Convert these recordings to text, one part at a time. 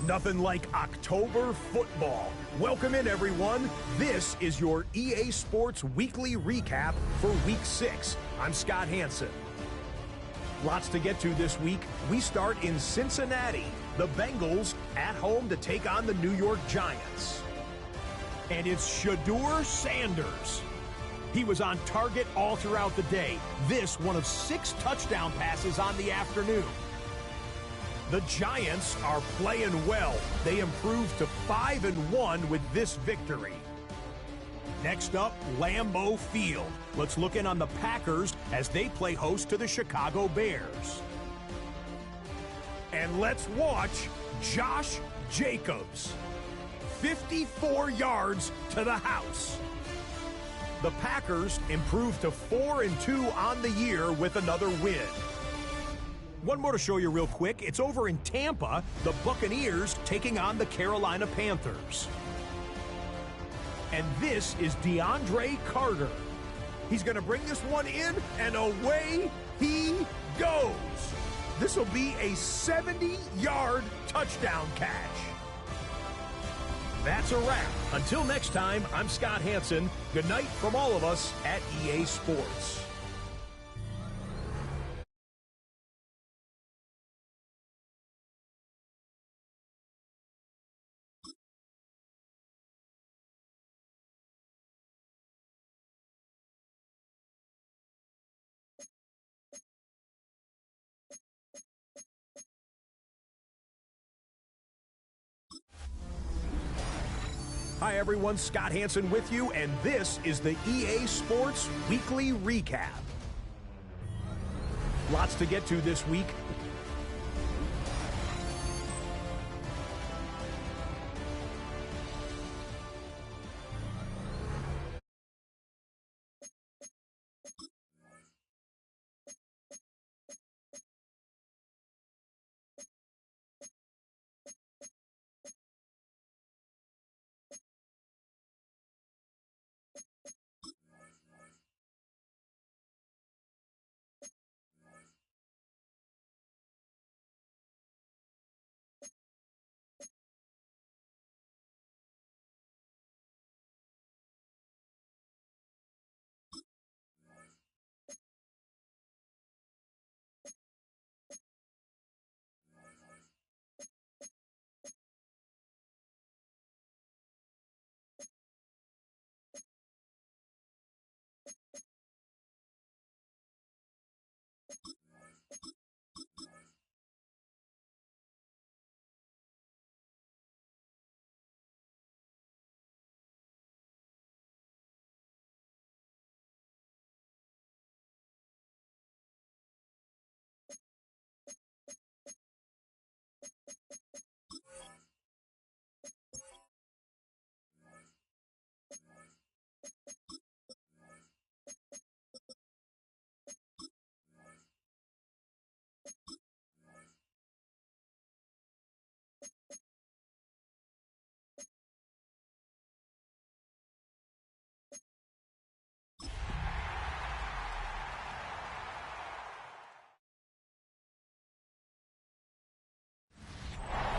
Nothing like October football. Welcome in, everyone. This is your EA Sports Weekly Recap for Week 6. I'm Scott Hansen. Lots to get to this week. We start in Cincinnati. The Bengals at home to take on the New York Giants. And it's Shedeur Sanders. He was on target all throughout the day. This one of 6 touchdown passes on the afternoon. The Giants are playing well. They improved to 5-1 with this victory. Next up, Lambeau Field. Let's look in on the Packers as they play host to the Chicago Bears. And let's watch Josh Jacobs. 54 yards to the house. The Packers improved to 4-2 on the year with another win. One more to show you real quick. It's over in Tampa, the Buccaneers taking on the Carolina Panthers. And this is DeAndre Carter. He's going to bring this one in, and away he goes. This will be a 70-yard touchdown catch. That's a wrap. Until next time, I'm Scott Hansen. Good night from all of us at EA Sports. Hi everyone, Scott Hansen with you, and this is the EA Sports Weekly Recap. Lots to get to this week.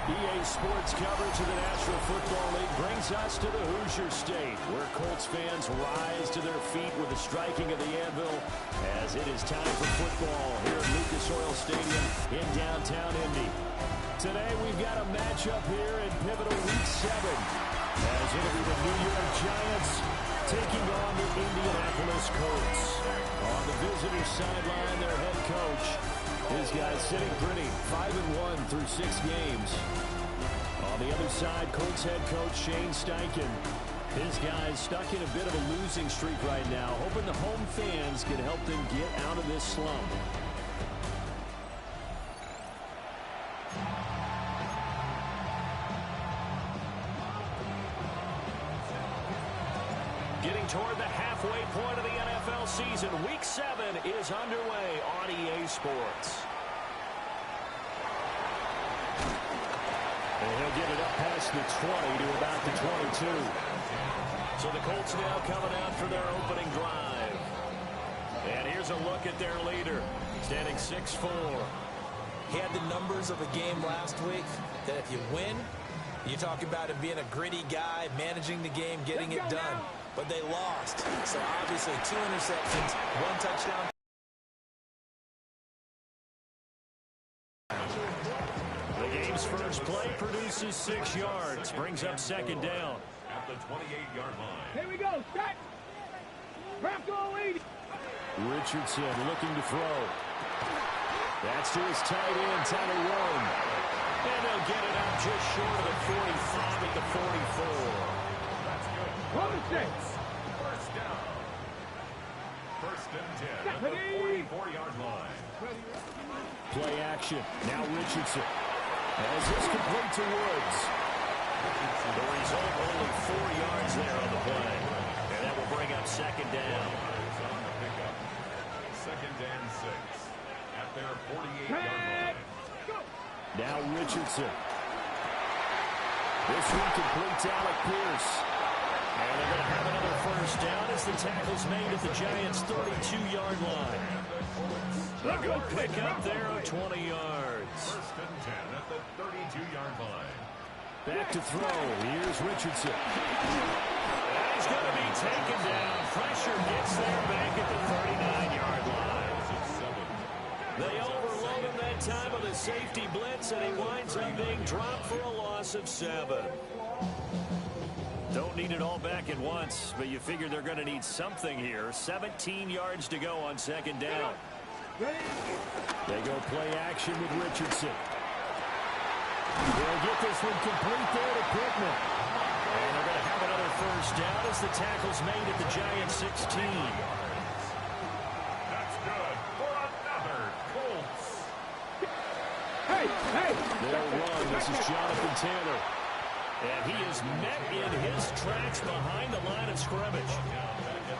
EA Sports coverage of the National Football League brings us to the Hoosier State, where Colts fans rise to their feet with the striking of the anvil as it is time for football here at Lucas Oil Stadium in downtown Indy. Today we've got a matchup here in pivotal Week 7 as it'll be the New York Giants taking on the Indianapolis Colts. On the visitor's sideline, their head coach. His guys sitting pretty, 5-1 through 6 games. On the other side, Colts head coach Shane Steichen. His guys stuck in a bit of a losing streak right now, hoping the home fans can help them get out of this slump. Getting toward the halfway point of the NFL season, Week 7 is underway on EA Sports. And he'll get it up past the 20 to about the 22. So the Colts now coming out for their opening drive. And here's a look at their leader, standing 6'4". He had the numbers of a game last week that if you win, you talk about him being a gritty guy, managing the game, getting it done. But they lost. So obviously 2 interceptions, 1 touchdown. The game's first play produces 6 yards, brings up 2nd down. At the 28-yard line. Here we go, set. Craft all 80. Richardson looking to throw. That's to his tight end, Tyler Warren. And they'll get it up just short of the 45 at the 44. That's good. 1-6. First down. 1st and 10 at the 44-yard line. Play action. Now Richardson. As this complete to Woods. The result, only 4 yards there on the play. And that will bring up 2nd down. On the pickup. 2nd and 6 at their 48-yard line. Now Richardson. This one complete to Alec Pierce. And they're going to have another first down as the tackle's made at the Giants' 32-yard line. A good pick up there of 20 yards. 1st and 10 at the 32-yard line. Back to throw. Here's Richardson. And he's going to be taken down. Pressure gets there back at the 39-yard line. They overload him that time with a safety blitz, and he winds up being dropped for a loss of 7. Don't need it all back at once, but you figure they're going to need something here. 17 yards to go on 2nd down. They go play action with Richardson. They'll get this one complete there to Pittman. And they're going to have another first down as the tackle's made at the Giants' 16. That's good for another Colts. Hey. They'll run. This is Jonathan Taylor. And he is met in his tracks behind the line of scrimmage.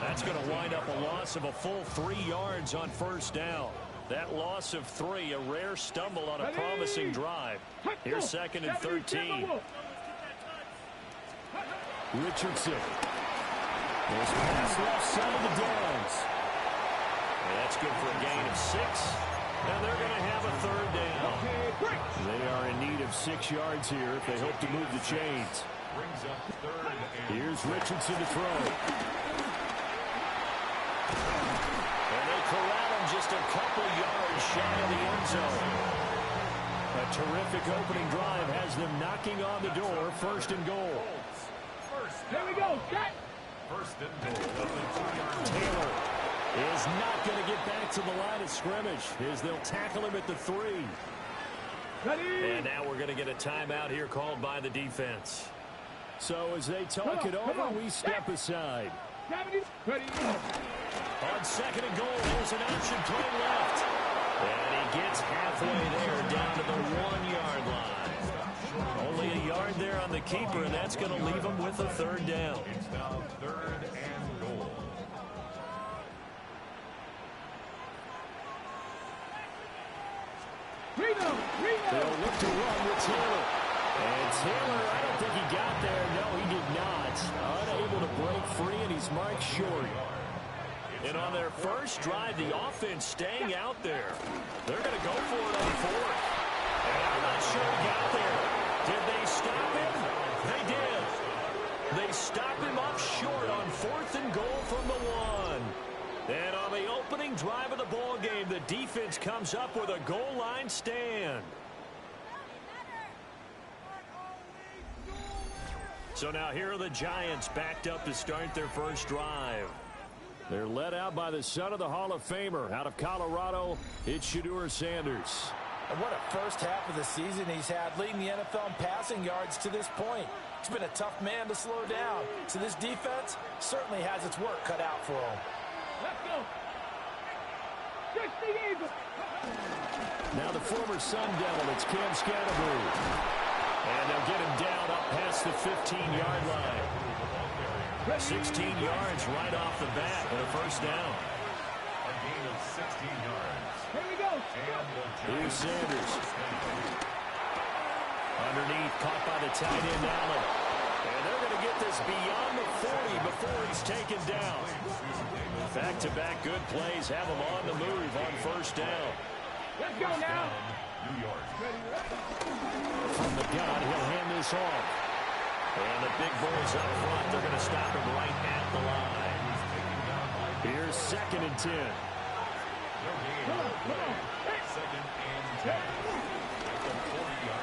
That's going to wind up a loss of a full 3 yards on 1st down. That loss of 3, a rare stumble on a promising drive. Here's 2nd and 13. Richardson. This pass left side of the downs. And that's good for a gain of 6. And they're going to have a 3rd down. They are in need of 6 yards here if they hope to move the chains. Brings up 3rd and Here's Richardson to throw. And they corral him just a couple yards shy of the end zone. A terrific opening drive has them knocking on the door. 1st and goal. Here we go, set. 1st and goal of the 2-yard line. Taylor is not going to get back to the line of scrimmage as they'll tackle him at the 3. And now we're going to get a timeout here called by the defense. So as they talk it over, we step aside. On 2nd and goal, there's an option play left. And he gets halfway there down to the 1-yard line. Only a yard there on the keeper, and that's going to leave him with a 3rd down. It's now 3rd and goal. They'll look to run with Taylor. And Taylor, I don't think he got there. No, he did not. Unable to break free, and he's marked short. And on their first drive, the offense staying out there. They're going to go for it on 4th. And I'm not sure he got there. Did they stop him? They did. They stop him up short on 4th and goal from the 1. And on the opening drive of the ball game, the defense comes up with a goal line stand. So now here are the Giants backed up to start their first drive. They're led out by the son of the Hall of Famer out of Colorado. It's Shedeur Sanders. And what a first half of the season he's had, leading the NFL in passing yards to this point. He's been a tough man to slow down. So this defense certainly has its work cut out for him. Let's go. 60 Eagles. Now the former Sun Devil, it's Cam Scatterbury. And they'll get him down up past the 15-yard line. 16 yards right off the bat and a first down. A gain of 16 yards. Here we go. Here's Sanders. Underneath, caught by the tight end, Allen. And they're going to get this beyond the 40 before he's taken down. Back-to-back good plays have him on the move on first down. Let's go now. New York. From the gun, he'll hand this off. And the big boys up front, they're going to stop him right at the line. Here's 2nd and 10. Second and 10.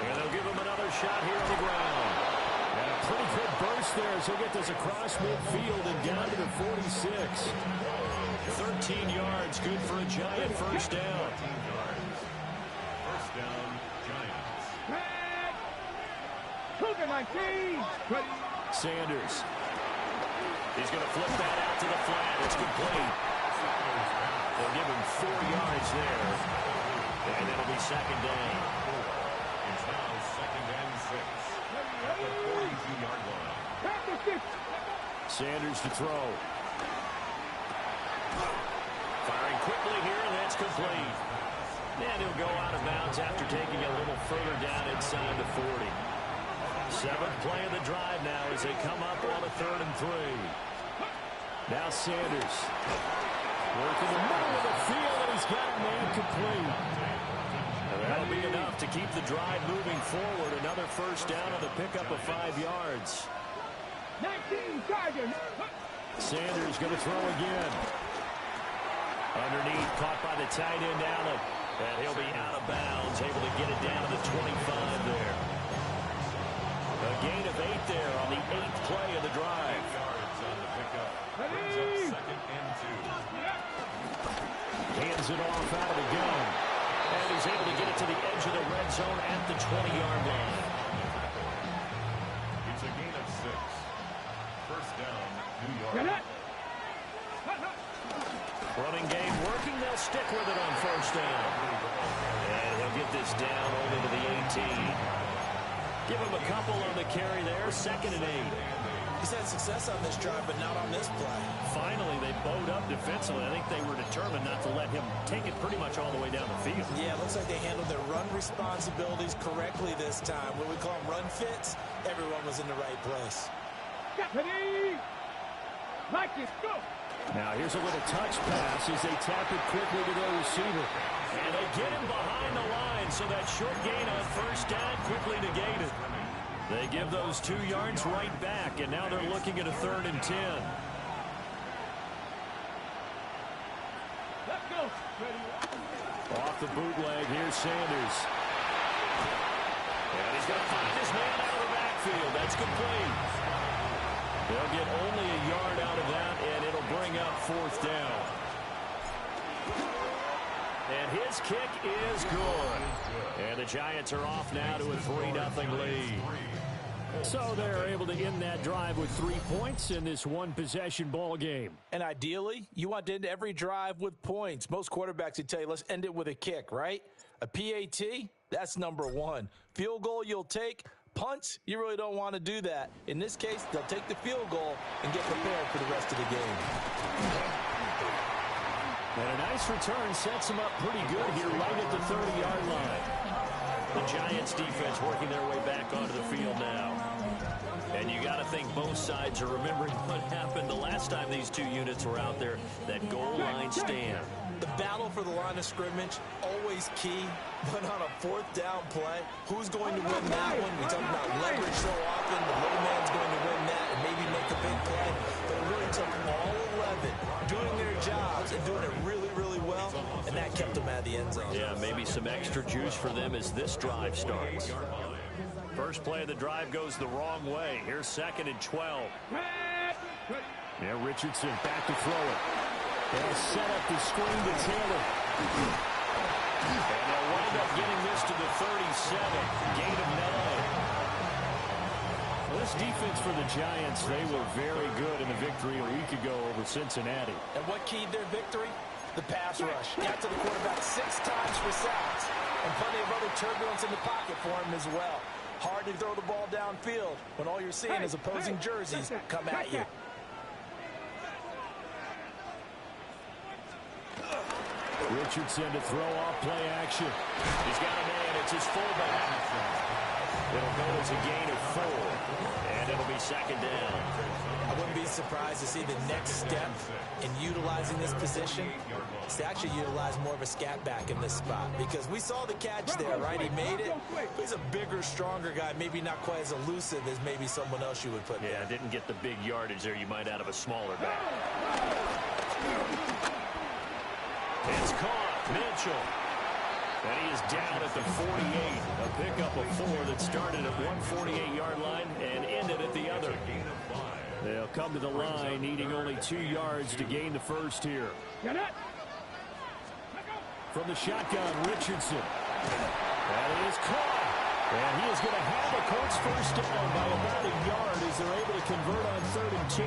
And they'll give him another shot here on the ground. And a pretty good burst there as he'll get this across midfield and down to the 46. 13 yards, good for a Giant first down. First down, Giants. Cougar 19. Sanders. He's going to flip that out to the flat. It's complete. They'll give him 4 yards there. And it'll be 2nd down. It's now 2nd and 6. At the 42-yard line. Sanders to throw. Firing quickly here, and that's complete. And he'll go out of bounds after taking a little further down inside the 40. 7th play of the drive now as they come up on a 3rd and 3. Now Sanders. Working the middle of the field, and he's got it made complete. And that'll be enough to keep the drive moving forward. Another first down on the pickup of 5 yards. 19 Tigers. Sanders going to throw again. Underneath, caught by the tight end Allen. And he'll be out of bounds, able to get it down to the 25 there. A gain of 8 there on the 8th play of the drive. 8 yards on the pickup. Brings up 2nd and 2. Hands it off out of the gun. And he's able to get it to the edge of the red zone at the 20-yard line. It's a gain of 6. First down, New York. Running game working. They'll stick with it on first down. And he'll get this down only to the 18. Give him a couple on the carry there. 2nd and 8. He's had success on this drive, but not on this play. Finally, they bowed up defensively. I think they were determined not to let him take it pretty much all the way down the field. Yeah, it looks like they handled their run responsibilities correctly this time. When we call them run fits, everyone was in the right place. Like it, go. Now here's a little touch pass as they tap it quickly to their receiver. And they get him behind the line, so that short gain on first down quickly negated. They give those 2 yards right back, and now they're looking at a 3rd and 10. Let's go. Off the bootleg, here's Sanders. And he's going to find his man out of the backfield. That's complete. They'll get only a yard out of that, and it'll bring up 4th down. And his kick is good. And the Giants are off now to a 3-0 lead. So they're able to end that drive with 3 points in this one-possession ball game. And ideally, you want to end every drive with points. Most quarterbacks would tell you, let's end it with a kick, right? A PAT, that's number 1. Field goal you'll take. Punts, you really don't want to do that. In this case, they'll take the field goal and get prepared for the rest of the game. And a nice return sets them up pretty good here right at the 30-yard line. The Giants defense working their way back onto the field now. And you got to think both sides are remembering what happened the last time these two units were out there, that goal line stand. The battle for the line of scrimmage, always key, but on a 4th down play, who's going to win that one? We talk about leverage so often, the little man's going to win that and maybe make a big play, but it really took all 11 doing their jobs and doing it really, really well, and that kept them out of the end zone. Yeah, maybe some extra juice for them as this drive starts. First play of the drive goes the wrong way. Here's 2nd and 12. Now Richardson back to throw it. They'll set up the screen to Taylor. And they'll wind up getting this to the 37. Gain of 9. Well, this defense for the Giants, they were very good in the victory a week ago over Cincinnati. And what keyed their victory? The pass rush. Got to the quarterback 6 times for sacks. And plenty of other turbulence in the pocket for him as well. Hard to throw the ball downfield when all you're seeing is opposing jerseys come at you. Richardson to throw off play action. He's got a man. It's his fullback. It'll go as a gain of 4. And it'll be be second down. I wouldn't be surprised to see the next step in utilizing this position is to actually utilize more of a scat back in this spot, because we saw the catch there, right? He made it. He's a bigger, stronger guy, maybe not quite as elusive as maybe someone else you would put there. Yeah, didn't get the big yardage there you might out of a smaller back. It's caught. Mitchell. And he is down at the 48. A pickup of 4 that started at 148-yard line and ended at the other. They'll come to the line needing only 2 yards to gain the first here. From the shotgun, Richardson. That is caught. And he is going to have the Colts first down by about a yard as they're able to convert on 3rd and 2.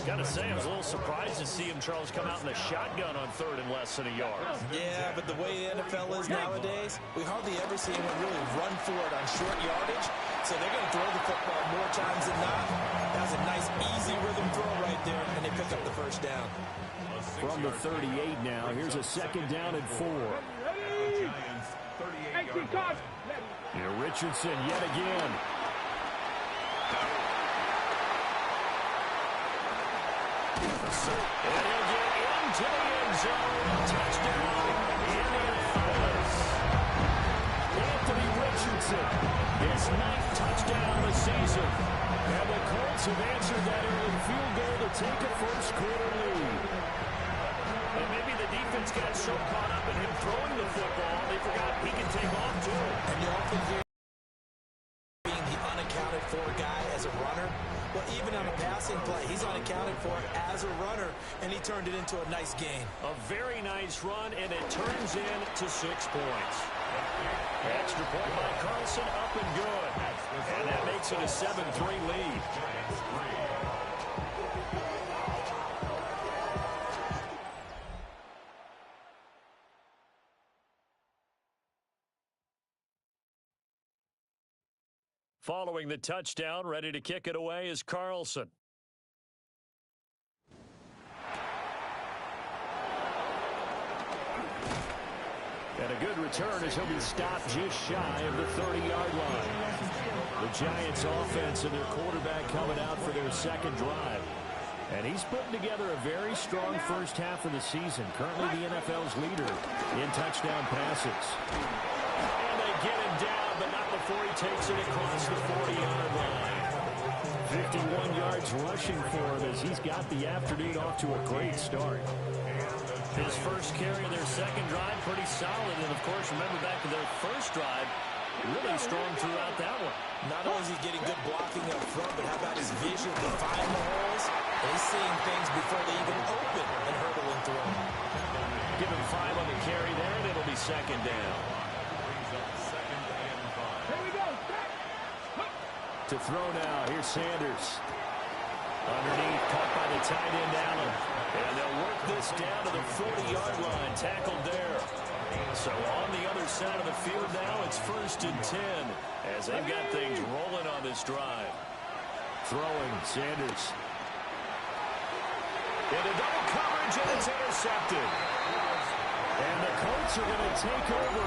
Got to say, I was a little surprised to see him, Charles, come out in the shotgun on 3rd and less than a yard. Yeah, but the way the NFL is nowadays, we hardly ever see anyone really run for it on short yardage. So they're going to throw the football more times than not. That was a nice, easy rhythm throw right there, and they pick up the first down. From the 38 now, here's a 2nd down and 4. Here, Richardson yet again. And he'll get into the end zone. Touchdown, Indianapolis. Anthony Richardson, his 9th touchdown of the season. And the Colts have answered that early field goal to take a first-quarter lead. And maybe the defense got so caught up in him throwing the football, they forgot he can take off, too. And you often hear being the unaccounted-for guy as a runner. Well, even on a passing play, he's unaccounted for as a runner, and he turned it into a nice gain. A very nice run, and it turns into 6 points. Extra point by Carlson, up and good. And that makes it a 7-3 lead. Following the touchdown, ready to kick it away is Carlson. And a good return as he'll be stopped just shy of the 30-yard line. The Giants offense and their quarterback coming out for their 2nd drive. And he's putting together a very strong first half of the season. Currently the NFL's leader in touchdown passes. And they get him down, but not before he takes it across the 40-yard line. 51 yards rushing for him as he's got the afternoon off to a great start. His first carry of their 2nd drive, pretty solid. And, of course, remember back to their first drive, really strong throughout that one. Not only is he getting good blocking up front, but how about his vision to find the holes? And he's seeing things before they even open and hurdling through them. Give him 5 on the carry there, and it'll be 2nd down. To throw now, here's Sanders. Underneath, caught by the tight end, Allen. And they'll work this down to the 40-yard line, tackled there. So on the other side of the field now, it's 1st and 10 as they've got things rolling on this drive. Throwing, Sanders. Into double coverage, and it's intercepted. And the Colts are going to take over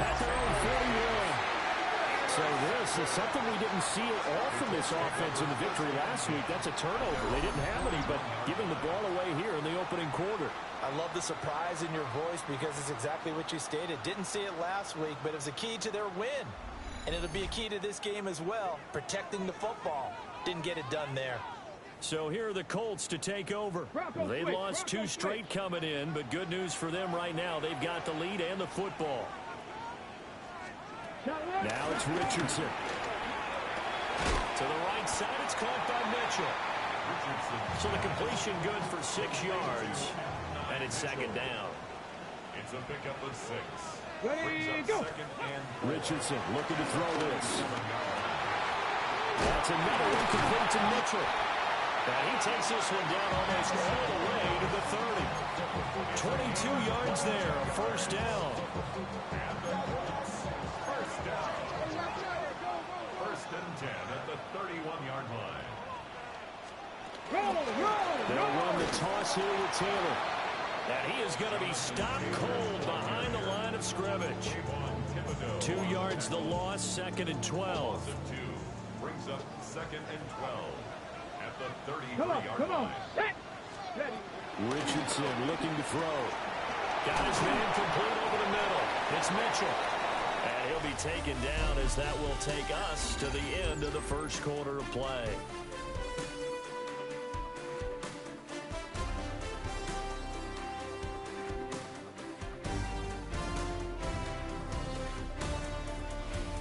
at their own 41. So this is something we didn't see at all from this offense in the victory last week. That's a turnover. They didn't have any, but giving the ball away here in the opening quarter. I love the surprise in your voice because it's exactly what you stated. Didn't see it last week, but it was a key to their win. And it'll be a key to this game as well, protecting the football. Didn't get it done there. So here are the Colts to take over. They lost 2 straight coming in, but good news for them right now. They've got the lead and the football. Now it's Richardson. To the right side, it's caught by Mitchell. So the completion good for 6 yards. And it's 2nd down. It's a pickup of 6. Ready, go. Richardson looking to throw this. That's another incomplete to Mitchell. And he takes this one down almost all the way to the 30. 22 yards there, a 1st down. First and 10 at the 31-yard line. They'll run the toss here with Taylor. And he is going to be stopped cold behind the line of scrimmage. 2 yards the loss, 2nd and 12. brings up 2nd and 12 at the 33-yard line. Set. Ready. Richardson looking to throw. Got his man complete over the middle. It's Mitchell. And he'll be taken down as that will take us to the end of the first quarter of play.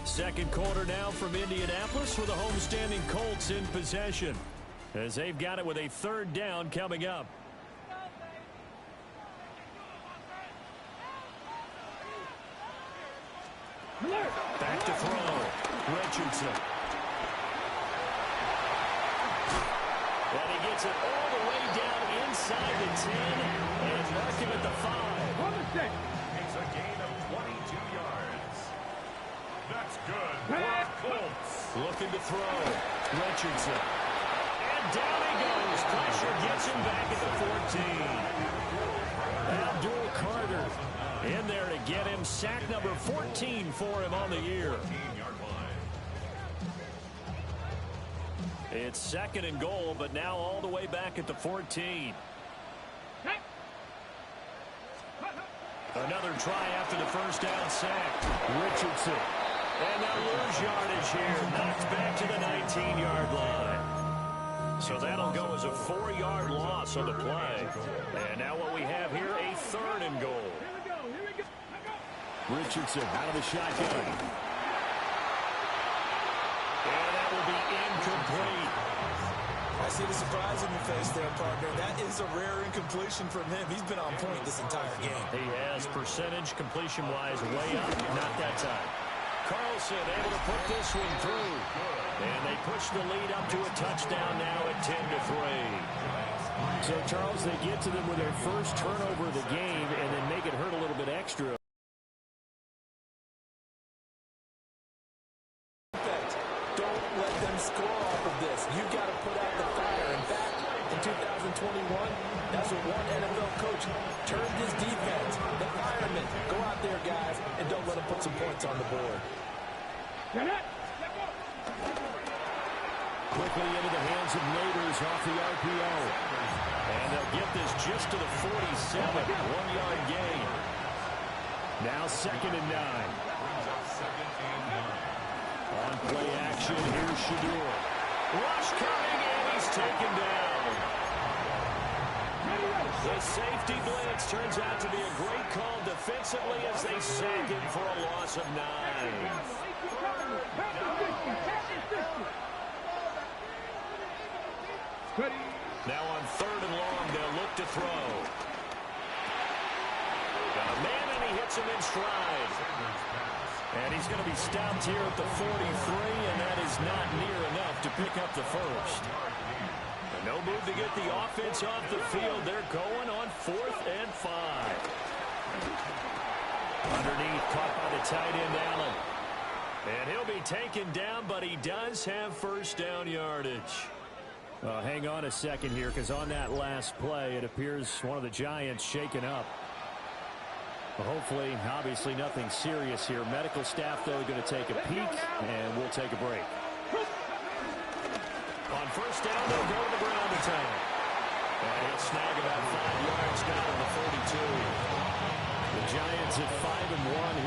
Second quarter now from Indianapolis with the homestanding Colts in possession as they've got it with a 3rd down coming up. Back to throw. Richardson. And he gets it all the way down inside the 10 and mark him at the 5. On the set. Makes a gain of 22 yards. That's good for Colts. Looking to throw. Richardson. And down he goes. Pressure gets him back at the 14. Abdul Carter in there to get him. Sack number 14 for him on the year. 14-yard line. It's 2nd and goal, but now all the way back at the 14. Another try after the first down sack. Richardson. And they'll lose yardage here. Knocked back to the 19-yard line. So that'll go as a 4-yard loss on the play. And now what we have here, a 3rd and goal. Richardson out of the shotgun. And that will be incomplete. I see the surprise in your face there, partner. That is a rare incompletion from him. He's been on point this entire game. He has percentage completion-wise way up. Not that time. Carlson able to put this one through. And they push the lead up to a touchdown now at 10-3. So, Charles, they get to them with their first turnover of the game and then make it hurt a little bit extra. Don't let them score off of this. You've got to put out the fire. In fact, in 2021, that's what one NFL coach turned his defense. The firemen. Go out there, guys, and don't let them put some points on the board. Quickly into the hands of Neighbors off the RPO. And they'll get this just to the 47. 1-yard gain. Now 2nd and 9. Brings up 2nd and 9. On play action, here's Shadur. Rush coming, and he's taken down. The safety blitz turns out to be a great call defensively as they sack him for a loss of 9. Now on 3rd and long, they'll look to throw. Got a man, and he hits him in stride. And he's going to be stopped here at the 43, and that is not near enough to pick up the first. And no move to get the offense off the field. They're going on 4th and 5. Underneath, caught by the tight end, Allen. And he'll be taken down, but he does have first down yardage. Hang on a second here, because on that last play, it appears one of the Giants shaken up. Hopefully, obviously nothing serious here. Medical staff, though, going to take a peek, and we'll take a break. On first down, they'll go to the ground attack. And he'll snag about 5 yards down to the 42. The Giants at 5-1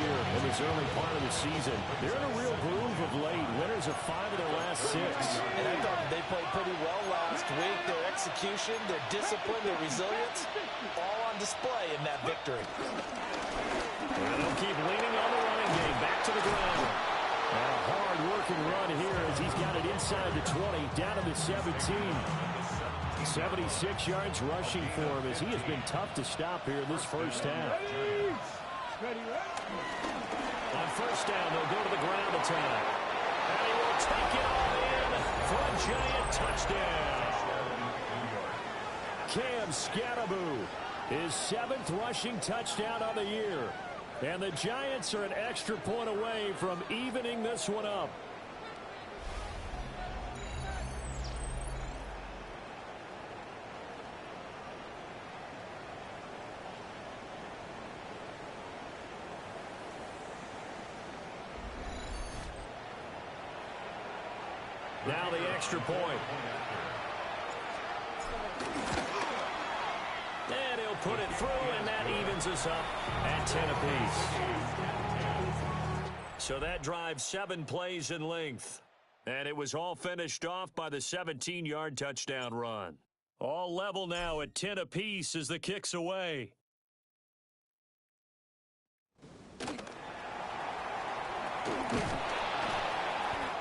here in this early part of the season. They're in a real groove of late. Winners of 5 of their last 6. And I thought they played pretty well last week. Their execution, their discipline, their resilience, all on display in that victory. And they'll keep leaning on the running game. Back to the ground. A hard-working run here as he's got it inside the 20, down to the 17. 76 yards rushing for him as he has been tough to stop here in this first half. On first down, they'll go to the ground attack. And he will take it all in for a giant touchdown. Cam Scatteraboo, his 7th rushing touchdown of the year. And the Giants are an extra point away from evening this one up. Now the extra point. And he'll put it through, and that evens us up at 10 apiece. So that drive 7 plays in length. And it was all finished off by the 17-yard touchdown run. All level now at 10 apiece as the kick's away.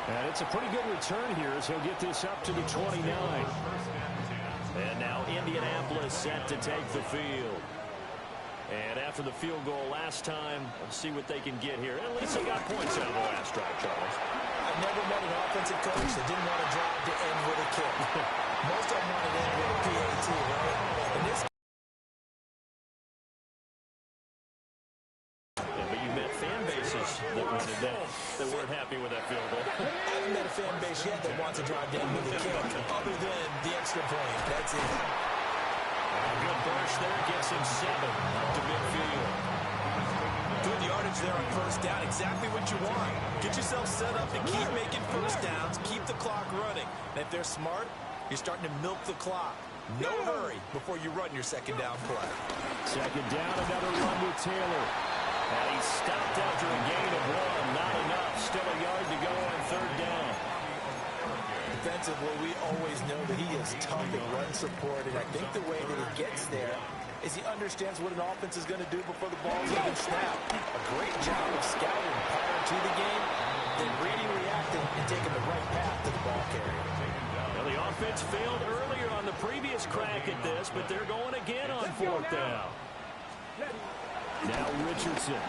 And it's a pretty good return here as he'll get this up to the 29. And now Indianapolis set to take the field. And after the field goal last time, let's see what they can get here. At least they got points out of the last drive, Charles. I've never met an offensive coach that didn't want to drive to end with a kick. Most of them want to end with a PAT, right? In this but you met fan bases that wanted that weren't happy with that field goal. I haven't met a fan base yet that wants to drive to end with a kick, other than the extra point. That's it. Good burst there, gets him 7 up to midfield. Good yardage there on first down. Exactly what you want. Get yourself set up to keep making first downs, keep the clock running. And if they're smart, you're starting to milk the clock. No hurry before you run your second down play. Second down, another run with Taylor. And he stopped after a gain of 1. Not enough. Still a yard to go on third down. Defensively, we always know that he is tough in run support, and I think the way that he gets there is he understands what an offense is going to do before the ball's even snapped. A great job of scouting prior to the game, then reading, reacting, and taking the right path to the ball carrier. Well, the offense failed earlier on the previous crack at this, but they're going again on fourth down. Now Richardson.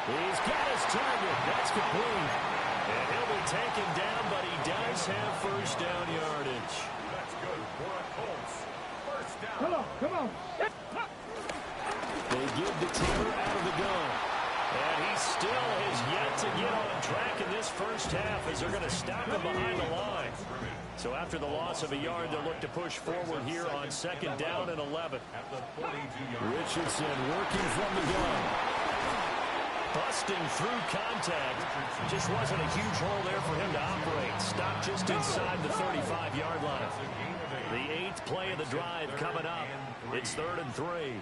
He's got his target. That's complete. And he'll be taken down, but he does have first down yardage. That's good for a Colts. First down. Come on. They give the Taylor out of the gun. And he still has yet to get on track in this first half as they're going to stop him behind the line. So after the loss of a yard, they'll look to push forward here on second down and 11. Richardson working from the gun. Busting through contact. Just wasn't a huge hole there for him to operate. Stopped just inside the 35-yard line. The 8th play of the drive coming up. It's 3rd and 3.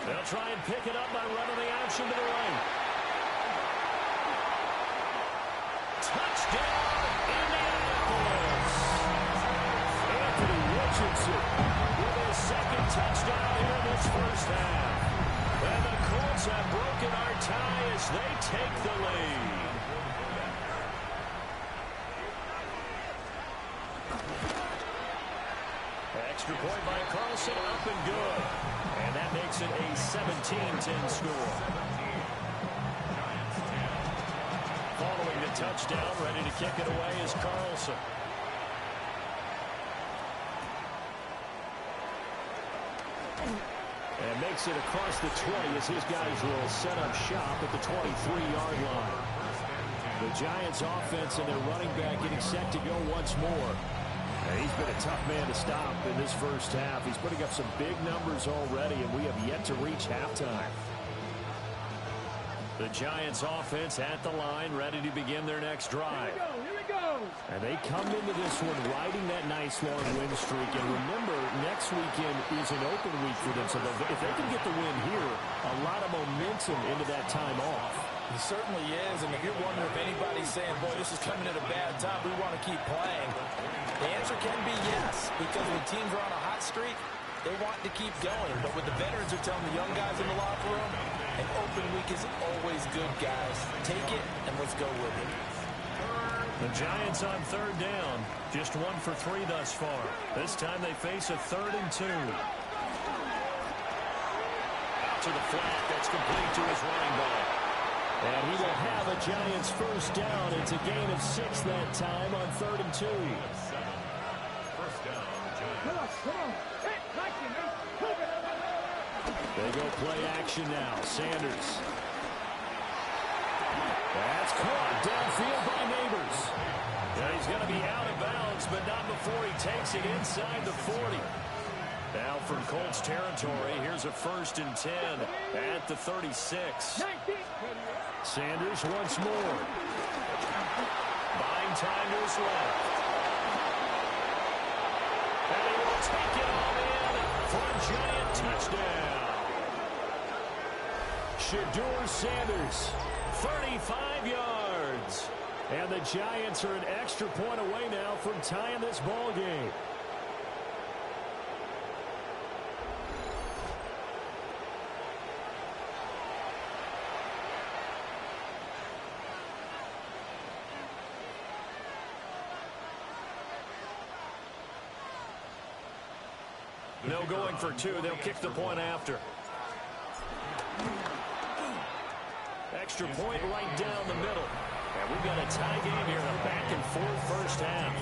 They'll try and pick it up by running the option to the right. Touchdown, Indianapolis! Anthony Richardson with his second touchdown here in this first half. And the Colts have broken our tie as they take the lead. Extra point by Carlson, up and good. And that makes it a 17-10 score. Following the touchdown, ready to kick it away is Carlson. And makes it across the 20 as his guys will set up shop at the 23-yard line. The Giants offense and their running back getting set to go once more. And he's been a tough man to stop in this first half. He's putting up some big numbers already, and we have yet to reach halftime. The Giants offense at the line, ready to begin their next drive. Here we go. And they come into this one riding that nice long win streak. And remember, next weekend is an open week for them. So if they can get the win here, a lot of momentum into that time off. It certainly is. And if you're wondering if anybody's saying, boy, this is coming at a bad time, we want to keep playing, the answer can be yes. Because when teams are on a hot streak, they want to keep going. But what the veterans are telling the young guys in the locker room, an open week is always good, guys. Take it, and let's go with it. The Giants on third down. Just 1 for 3 thus far. This time they face a 3rd and 2. Out to the flat. That's complete to his running back. And he will have a Giants first down. It's a gain of 6 that time on 3rd and 2. First down, Come on. Hey, like it, man. Move it. They go play action now. Sanders. That's caught downfield by Neighbors. And he's going to be out of bounds, but not before he takes it inside the 40. Now from Colts territory, here's a 1st and 10 at the 36. Sanders once more. Buying time to his left. And he will take it all in for a giant touchdown. Shedeur Sanders, 35 yards. And the Giants are an extra point away now from tying this ball game. No going for 2. They'll kick the point after. Extra point right down the middle. And we've got a tie game here in a back-and-forth first half.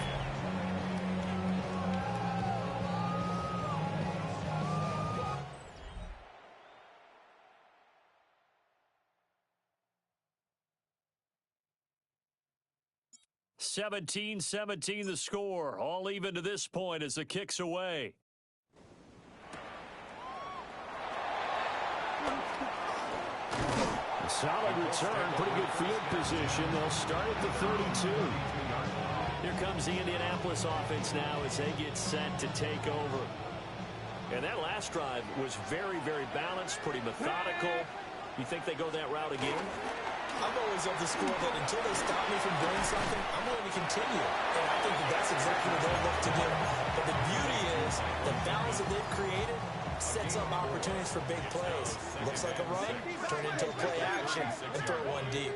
(17-17) the score. All even to this point as the kick's away. Solid return, pretty good field position. They'll start at the 32. Here comes the Indianapolis offense now as they get set to take over. And that last drive was very, very balanced, pretty methodical. You think they go that route again? I've always of the school that until they stop me from doing something, I'm willing to continue. And I think that's exactly what they'll look to do. But the beauty is the balance that they've created sets up opportunities for big plays. Looks like a run, turn into a play action, and throw one deep.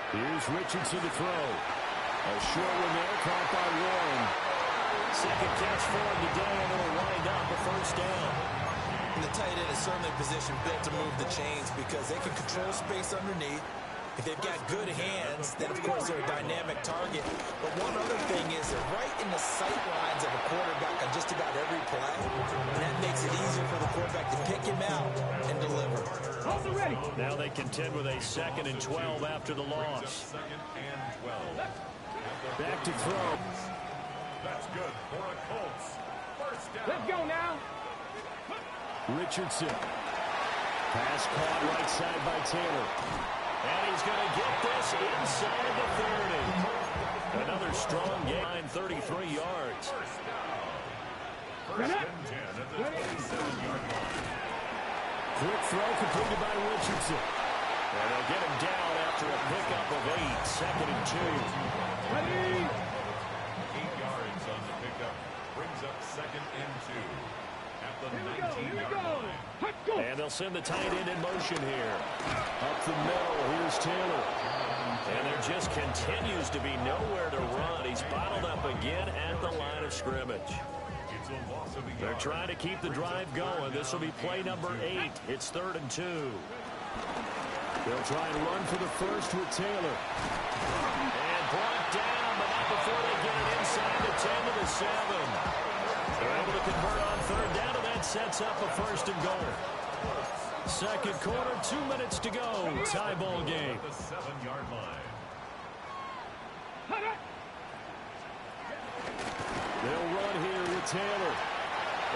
Here's Richardson to throw. A short one there, caught by Warren. Second catch for him today, and it'll wind up a first down. And the tight end is certainly a position built to move the chains because they can control space underneath. If they've got good hands, then of course they're a dynamic target. But one other thing is they're right in the sight lines of a quarterback on just about every play. And that makes it easier for the quarterback to pick him out and deliver. Now they contend with a 2nd and 12 after the loss. 2nd and 12. Back to throw. That's good for a Colts. First down. Let's go now. Richardson. Pass caught right side by Taylor. And he's going to get this inside the 30. Another strong game, 33 yards. First down. First and 10 at the 27-yard line. Quick throw completed by Richardson. And they'll get him down after a pickup of 8. 2nd and 2. 8 yards on the pickup. Brings up 2nd and 2 at the 19-yard line. And they'll send the tight end in motion here. Up the middle, here's Taylor. And there just continues to be nowhere to run. He's bottled up again at the line of scrimmage. It's a loss of a yard. They're trying to keep the drive going. This will be play number 8. It's 3rd and 2. They'll try and run for the first with Taylor. And brought down, but not before they get it inside the 10 to the 7. They're able to convert on 3rd down, and that sets up a 1st and goal. Second quarter, 2 minutes to go. Tie ball game. The 7-yard line. They'll run here with Taylor.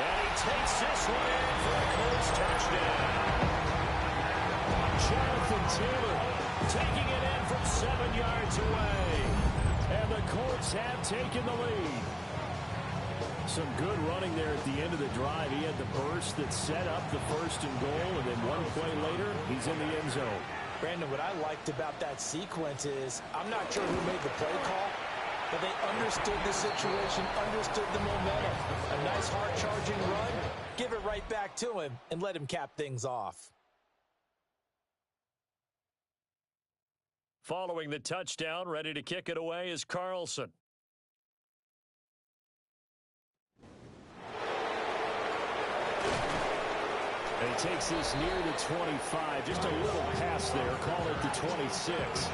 And he takes this one in for a Colts touchdown. Jonathan Taylor taking it in from 7 yards away. And the Colts have taken the lead. Some good running there at the end of the drive. He had the burst that set up the 1st and goal, and then one play later, he's in the end zone. Brandon, what I liked about that sequence is I'm not sure who made the play call, but they understood the situation, understood the momentum. A nice hard-charging run, give it right back to him, and let him cap things off. Following the touchdown, ready to kick it away is Carlson. And he takes this near the 25. Just a little pass there. Call it the 26.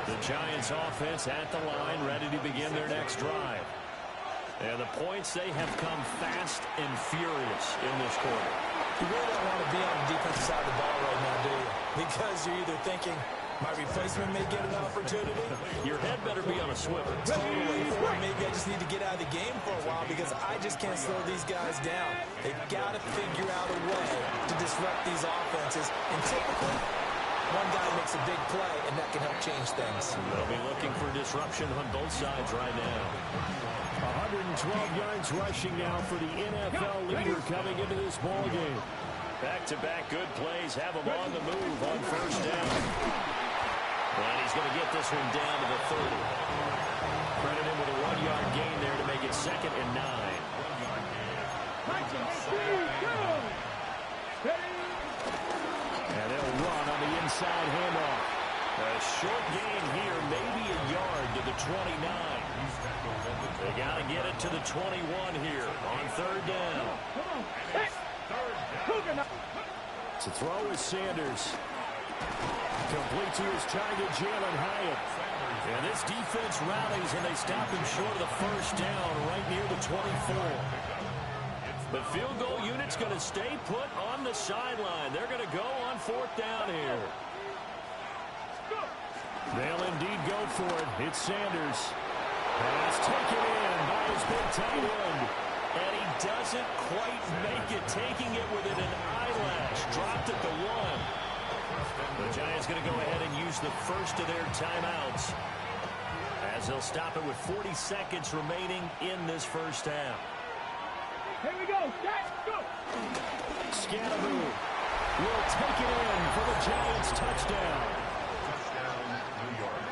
The Giants offense at the line, ready to begin their next drive. And the points, they have come fast and furious in this quarter. You really don't want to be on the defensive side of the ball right now, do you? Because you're either thinking, My replacement may get an opportunity. Your head better be on a swivel. Totally. Or maybe I just need to get out of the game for a while because I just can't slow these guys down. They've got to figure out a way to disrupt these offenses. And typically, one guy makes a big play, and that can help change things. They'll be looking for disruption on both sides right now. 112 yards rushing now for the NFL leader coming into this ball game. Back-to-back good plays have him on the move on first down. And he's going to get this one down to the 30. Credit him with a 1-yard gain there to make it 2nd and 9. And they'll run on the inside handoff. A short gain here, maybe a yard to the 29. They got to get it to the 21 here on 3rd down. To throw is Sanders. Complete to his target, Jalen Hyatt. And this defense rallies, and they stop him short of the first down right near the 24. The field goal unit's going to stay put on the sideline. They're going to go on 4th down here. They'll indeed go for it. It's Sanders. Pass taken in by his big tight end. And he doesn't quite make it, taking it within an eyelash. Dropped at the 1. The Giants going to go ahead and use the first of their timeouts as they'll stop it with 40 seconds remaining in this first half. Here we go. Go. Scannaboo will take it in for the Giants touchdown. New York.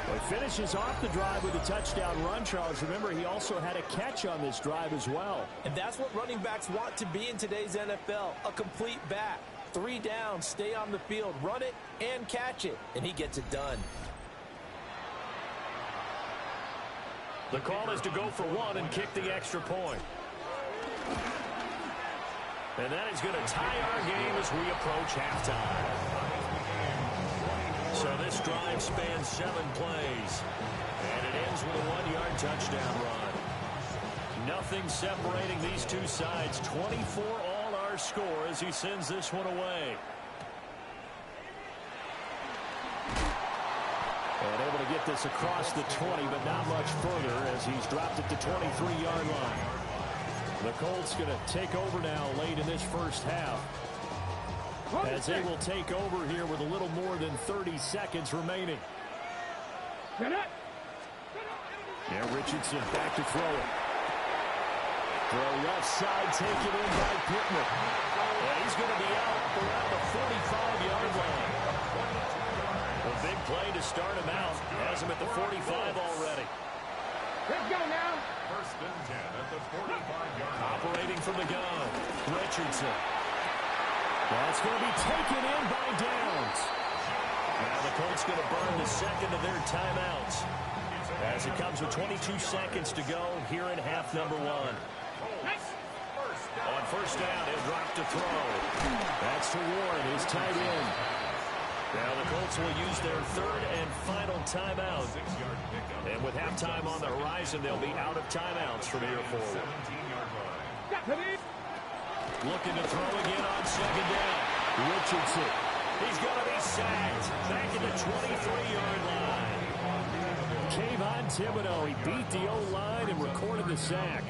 Well, he finishes off the drive with a touchdown run, Charles. Remember, he also had a catch on this drive as well. And that's what running backs want to be in today's NFL, a complete back. 3 down, stay on the field, run it, and catch it. And he gets it done. The call is to go for 1 and kick the extra point. And that is going to tie our game as we approach halftime. So this drive spans 7 plays. And it ends with a 1-yard touchdown run. Nothing separating these two sides. 24 all our score as he sends this one away. And able to get this across the 20, but not much further as he's dropped it to 23-yard line. The Colts going to take over now late in this first half, as they will take over here with a little more than 30 seconds remaining. Now Richardson back to throw it. Throw left side taken in by Pittman. And he's going to be out around the 45-yard line. A big play to start him out. Has him at the 45 already. Let's go now. 1st and 10 at the 45-yard line. Operating from the gun, Richardson. That's going to be taken in by Downs. Now the Colts going to burn the 2nd of their timeouts as it comes with 22 seconds to go here in half number 1. On first down, he'll drop to throw. That's to Warren, his tight end. Now the Colts will use their 3rd and final timeout. And with halftime on the horizon, they'll be out of timeouts from here forward. Looking to throw again on 2nd down. Richardson. He's going to be sacked. Back at the 23-yard line. Kayvon Thibodeau, he beat the O-line and recorded the sack.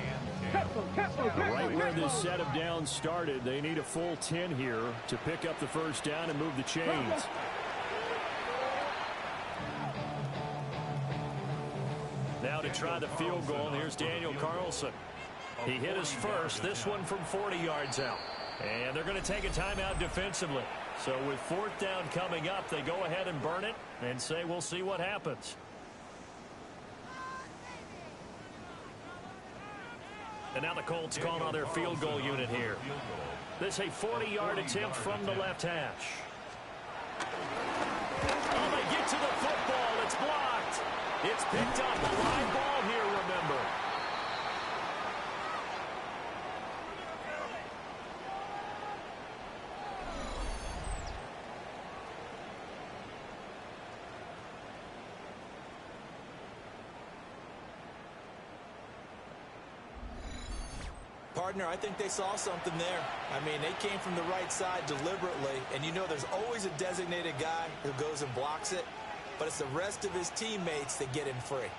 Right where this set of downs started, they need a full 10 here to pick up the first down and move the chains. Now to try the field goal, and here's Daniel Carlson. He hit his first, this one from 40 yards out. And they're going to take a timeout defensively. So with 4th down coming up, they go ahead and burn it and say we'll see what happens. And now the Colts calling on their field goal unit here. This a 40-yard attempt from the left hash. Oh, they get to the football. It's blocked. It's picked up. A live ball here, remember. Gardner, I think they saw something there. I mean, they came from the right side deliberately, and you know there's always a designated guy who goes and blocks it, but it's the rest of his teammates that get him free.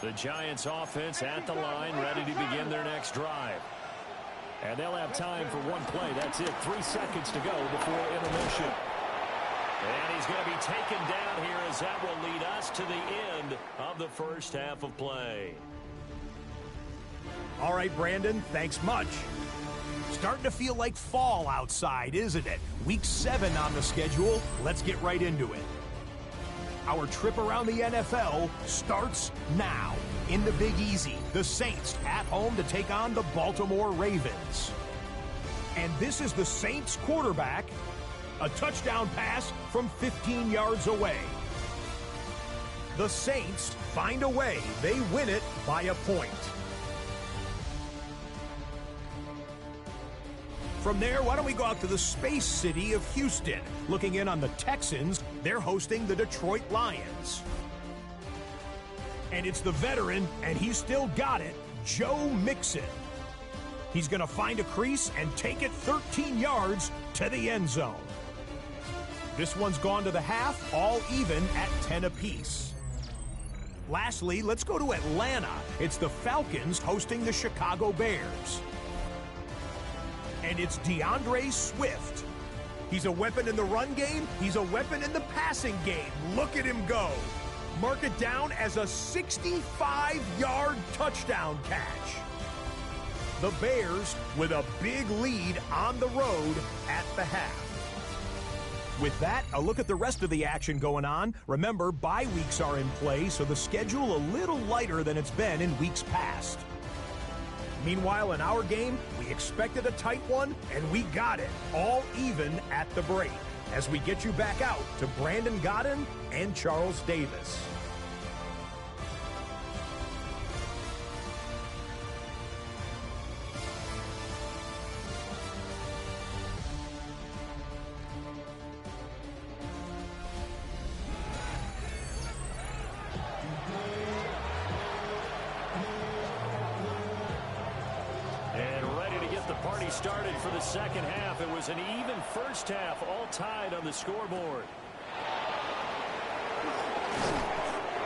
The Giants offense at the line, ready to begin their next drive. And they'll have time for one play. That's it. 3 seconds to go before intermission. And he's going to be taken down here as that will lead us to the end of the first half of play. All right, Brandon, thanks much. Starting to feel like fall outside, isn't it? Week 7 on the schedule. Let's get right into it. Our trip around the NFL starts now. In the Big Easy, the Saints at home to take on the Baltimore Ravens. And this is the Saints quarterback. A touchdown pass from 15 yards away. The Saints find a way. They win it by a point. From there, why don't we go out to the space city of Houston? Looking in on the Texans, they're hosting the Detroit Lions. And it's the veteran, and he's still got it, Joe Mixon. He's going to find a crease and take it 13 yards to the end zone. This one's gone to the half, all even at 10 apiece. Lastly, let's go to Atlanta. It's the Falcons hosting the Chicago Bears. And it's DeAndre Swift. He's a weapon in the run game. He's a weapon in the passing game. Look at him go. Mark it down as a 65-yard touchdown catch. The Bears with a big lead on the road at the half. With that, a look at the rest of the action going on. Remember, bye weeks are in play, so the schedule a little lighter than it's been in weeks past. Meanwhile, in our game, we expected a tight one, and we got it, all even at the break, as we get you back out to Brandon Godden and Charles Davis. Started for the second half. It was an even first half, all tied on the scoreboard.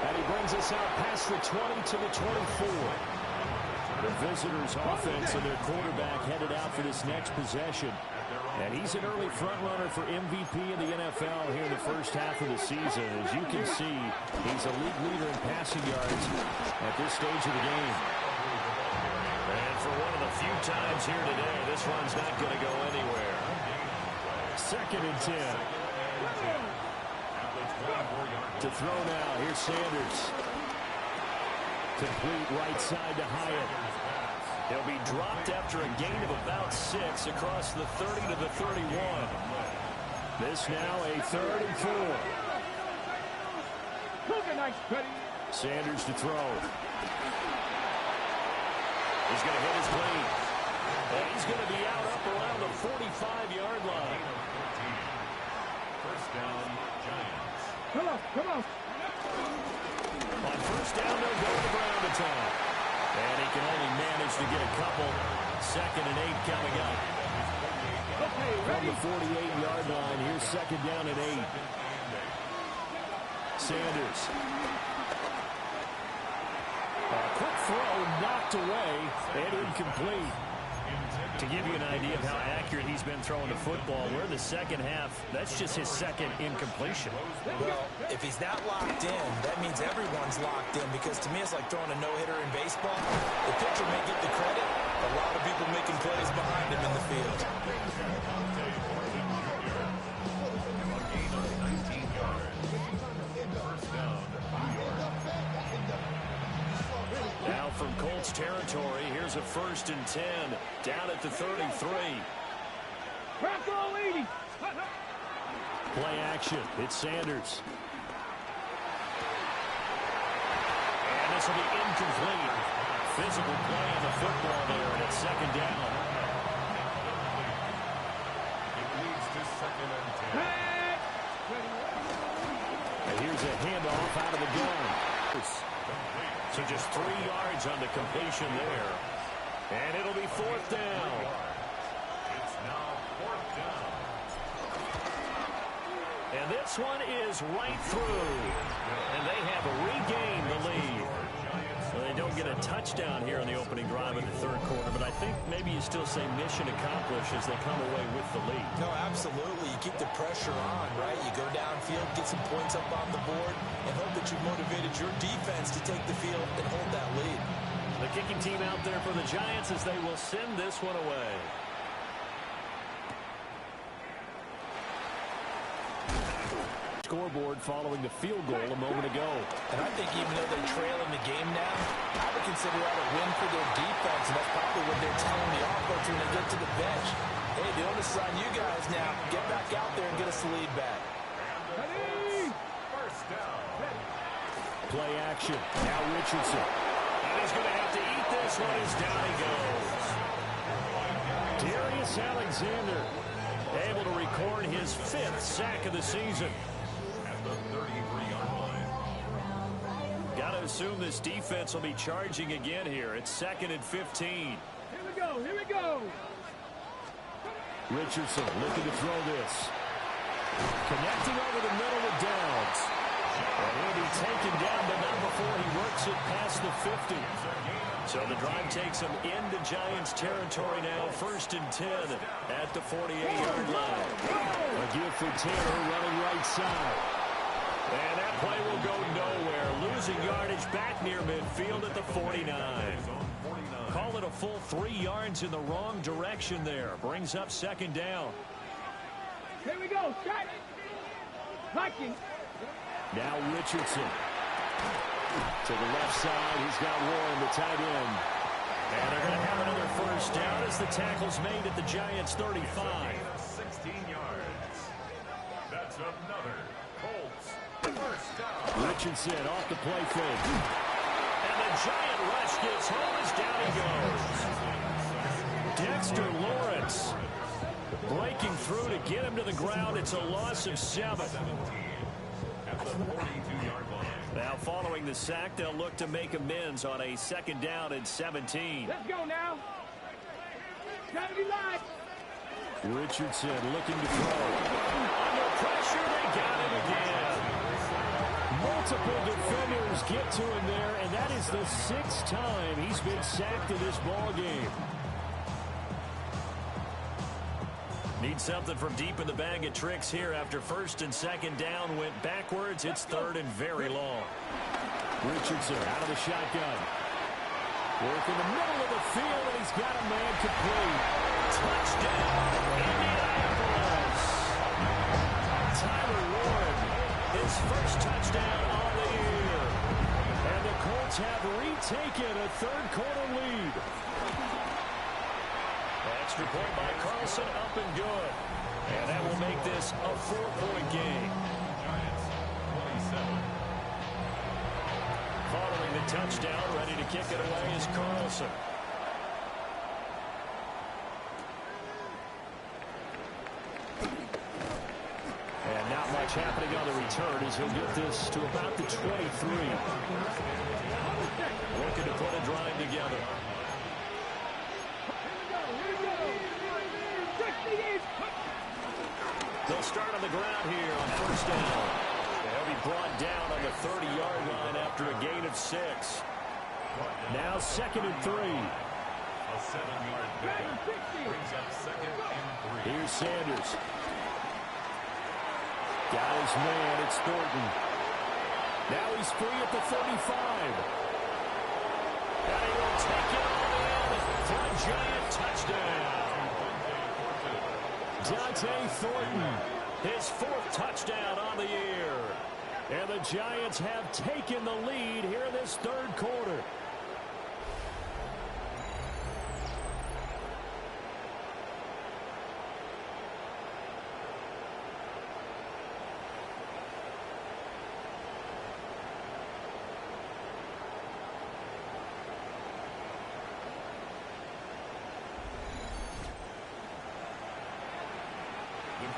And he brings us out past the 20 to the 24. The visitors' offense and their quarterback headed out for this next possession. And he's an early front runner for MVP in the NFL here in the first half of the season. As you can see, he's a league leader in passing yards at this stage of the game. And for one of the few times here today, this one's not going to go anywhere. 2nd and 10. To throw now. Here's Sanders. Complete right side to Hyatt. He'll be dropped after a gain of about 6 across the 30 to the 31. This now a 3rd and 4. Sanders to throw. He's going to hit his clean. And he's going to be out up around the 45-yard line. First down, Giants. Come on. On first down, they'll go to the ground attack. And he can only manage to get a couple. 2nd and 8 coming up. Okay, From the 48-yard line, here's 2nd down and 8. Sanders. A quick throw knocked away and incomplete. To give you an idea of how accurate he's been throwing the football, we're in the second half. That's just his 2nd incompletion. Well, if he's not locked in, that means everyone's locked in, because to me it's like throwing a no-hitter in baseball. The pitcher may get the credit, a lot of people making plays behind him in the field. Now from Colts territory, here's a 1st and 10 down at the 33. Play action. It's Sanders. And this will be incomplete. Physical play on the football there, and it's 2nd down. It leads to 2nd and 10. And here's a handoff out of the gun. So just 3 yards on the completion there. And it'll be fourth down. It's now fourth down. And this one is right through. And they have regained the lead. Well, they don't get a touchdown here in the opening drive of the third quarter, but I think maybe you still say mission accomplished as they come away with the lead. No, absolutely. You keep the pressure on, right? You go downfield, get some points up on the board, and hope that you've motivated your defense to take the field and hold that lead. The kicking team out there for the Giants as they will send this one away. Scoreboard following the field goal a moment ago. And I think even though they're trailing the game now, I would consider that a win for their defense, and that's probably what they're telling the offense when they get to the bench. Hey, the onus is on you guys now. Get back out there and get us the lead back. First down. Play action. Now Richardson. And he's going to have to eat this one as down he goes. Darius Alexander able to record his 5th sack of the season. At the 33-yard line. Got to assume this defense will be charging again here. It's 2nd and 15. Here we go. Here we go. Richardson looking to throw this. Connecting over the middle with Downs. And he'll be taken down, but not before he works it past the 50. So the drive takes him into Giants territory now. 1st and 10 at the 48-yard line. A give for Taylor running right side. And that play will go nowhere. Losing yardage back near midfield at the 49. Call it a full 3 yards in the wrong direction there. Brings up 2nd down. Here we go. Shot. Hiking. Now Richardson. To the left side, he's got Warren, the tight end. And they're going to have another 1st down as the tackle's made at the Giants' 35. 16 yards. That's another Colts first down. Richardson off the play fake. And the Giant rush gets home as down he goes. Dexter Lawrence breaking through to get him to the ground. It's a loss of 7. At the 42-yard line. Now following the sack, they'll look to make amends on a 2nd down and 17. Let's go now. Time to be live. Richardson looking to throw. Under pressure, they got him again. Multiple defenders get to him there, and that is the 6th time he's been sacked in this ball game. Need something from deep in the bag of tricks here after 1st and 2nd down went backwards. It's 3rd and very long. Richardson out of the shotgun. Work in the middle of the field, and he's got a man complete. Touchdown, Indianapolis. Tyler Warren, his 1st touchdown on the year. And the Colts have retaken a 3rd quarter lead. Extra point by Carlson, up and good. And that will make this a 4-point game. Giants 27. Following the touchdown, ready to kick it away is Carlson. And not much happening on the return as he'll get this to about the 23. Looking to put a drive together. They'll start on the ground here on 1st down. They'll be brought down on the 30-yard line after a gain of 6. Now 2nd and 3. A 7-yard pickup brings up 2nd and 3. Here's Sanders. Got his man, it's Thornton. Now he's free at the 35. And he will take it all in for a Giant touchdown. Dante Thornton, his 4th touchdown on the year. And the Giants have taken the lead here in this 3rd quarter.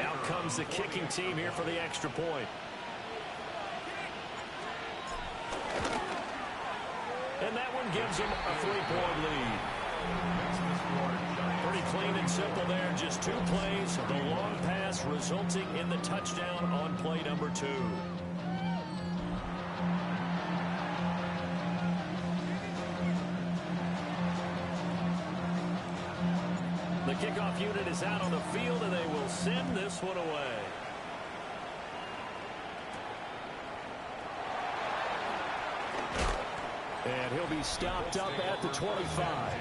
Out comes the kicking team here for the extra point. And that one gives them a 3-point lead. Pretty clean and simple there. Just 2 plays. The long pass resulting in the touchdown on play number 2. The kickoff unit is out on the field, and they will send this one away. And he'll be stopped up at the 25.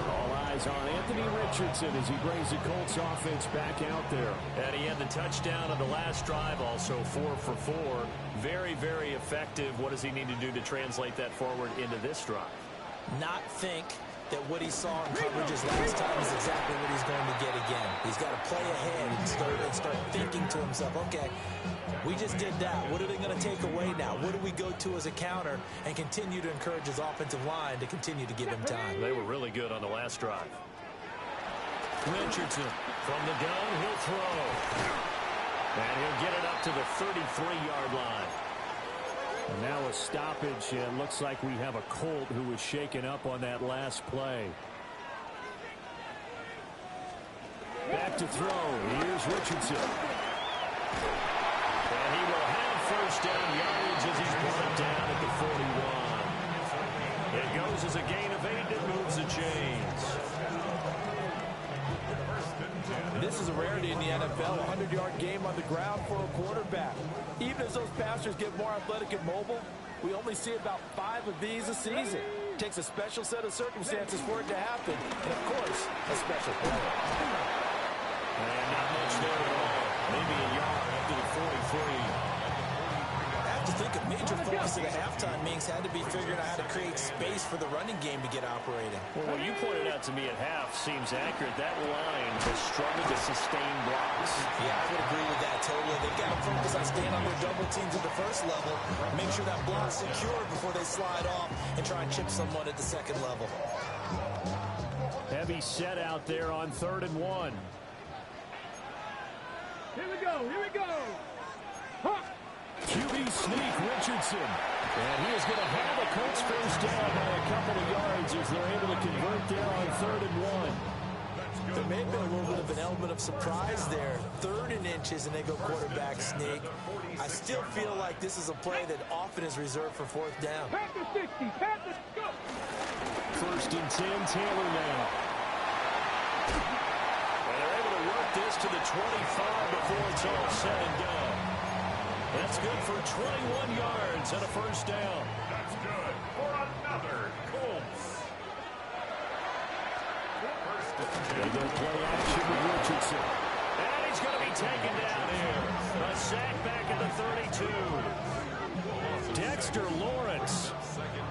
All eyes on Anthony Richardson as he brings the Colts offense back out there. And he had the touchdown of the last drive, also 4 for 4. Very, very effective. What does he need to do to translate that forward into this drive? Not think that what he saw in coverages last time is exactly what he's going to get again. He's got to play ahead and start thinking to himself, okay, we just did that. What are they going to take away now? What do we go to as a counter? And continue to encourage his offensive line to continue to give him time. They were really good on the last drive. Richardson from the gun, he'll throw. And he'll get it up to the 33-yard line. And now a stoppage, and looks like we have a Colt who was shaken up on that last play. Back to throw. Here's Richardson. And he will have first down yardage as he's brought down at the 41. It goes as a gain of 8 and moves the chains. This is a rarity in the NFL, a 100-yard game on the ground for a quarterback. Even as those passers get more athletic and mobile, we only see about 5 of these a season. It takes a special set of circumstances for it to happen, and of course, a special player. And not much there at all. Maybe a yard up to the 43. I have to think a major focus at the halftime means had to be figuring out how to create space for the running game to get operating. Well, what you pointed out to me at half seems accurate. That line has struggled to sustain blocks. Yeah, I would agree with that totally. They've got to focus on staying on their double teams at the first level, make sure that block's secure before they slide off and try and chip someone at the second level. Heavy set out there on 3rd and 1. Here we go. Here we go. Huh. QB sneak, Richardson. And he is going to have a Colts first down by a couple of yards as they're able to convert there on 3rd and 1. There may have been a little bit of an element of surprise there. 3rd and inches, and they go quarterback sneak. I still feel like this is a play that often is reserved for 4th down. Panther 60. Panther, go. 1st and 10, Taylor now. And they're able to work this to the 25 before it's all said and done. That's good for 21 yards and a first down. That's good for another Colts. They go play action with Richardson. And he's going to be taken down here. A sack back at the 32. Dexter Lawrence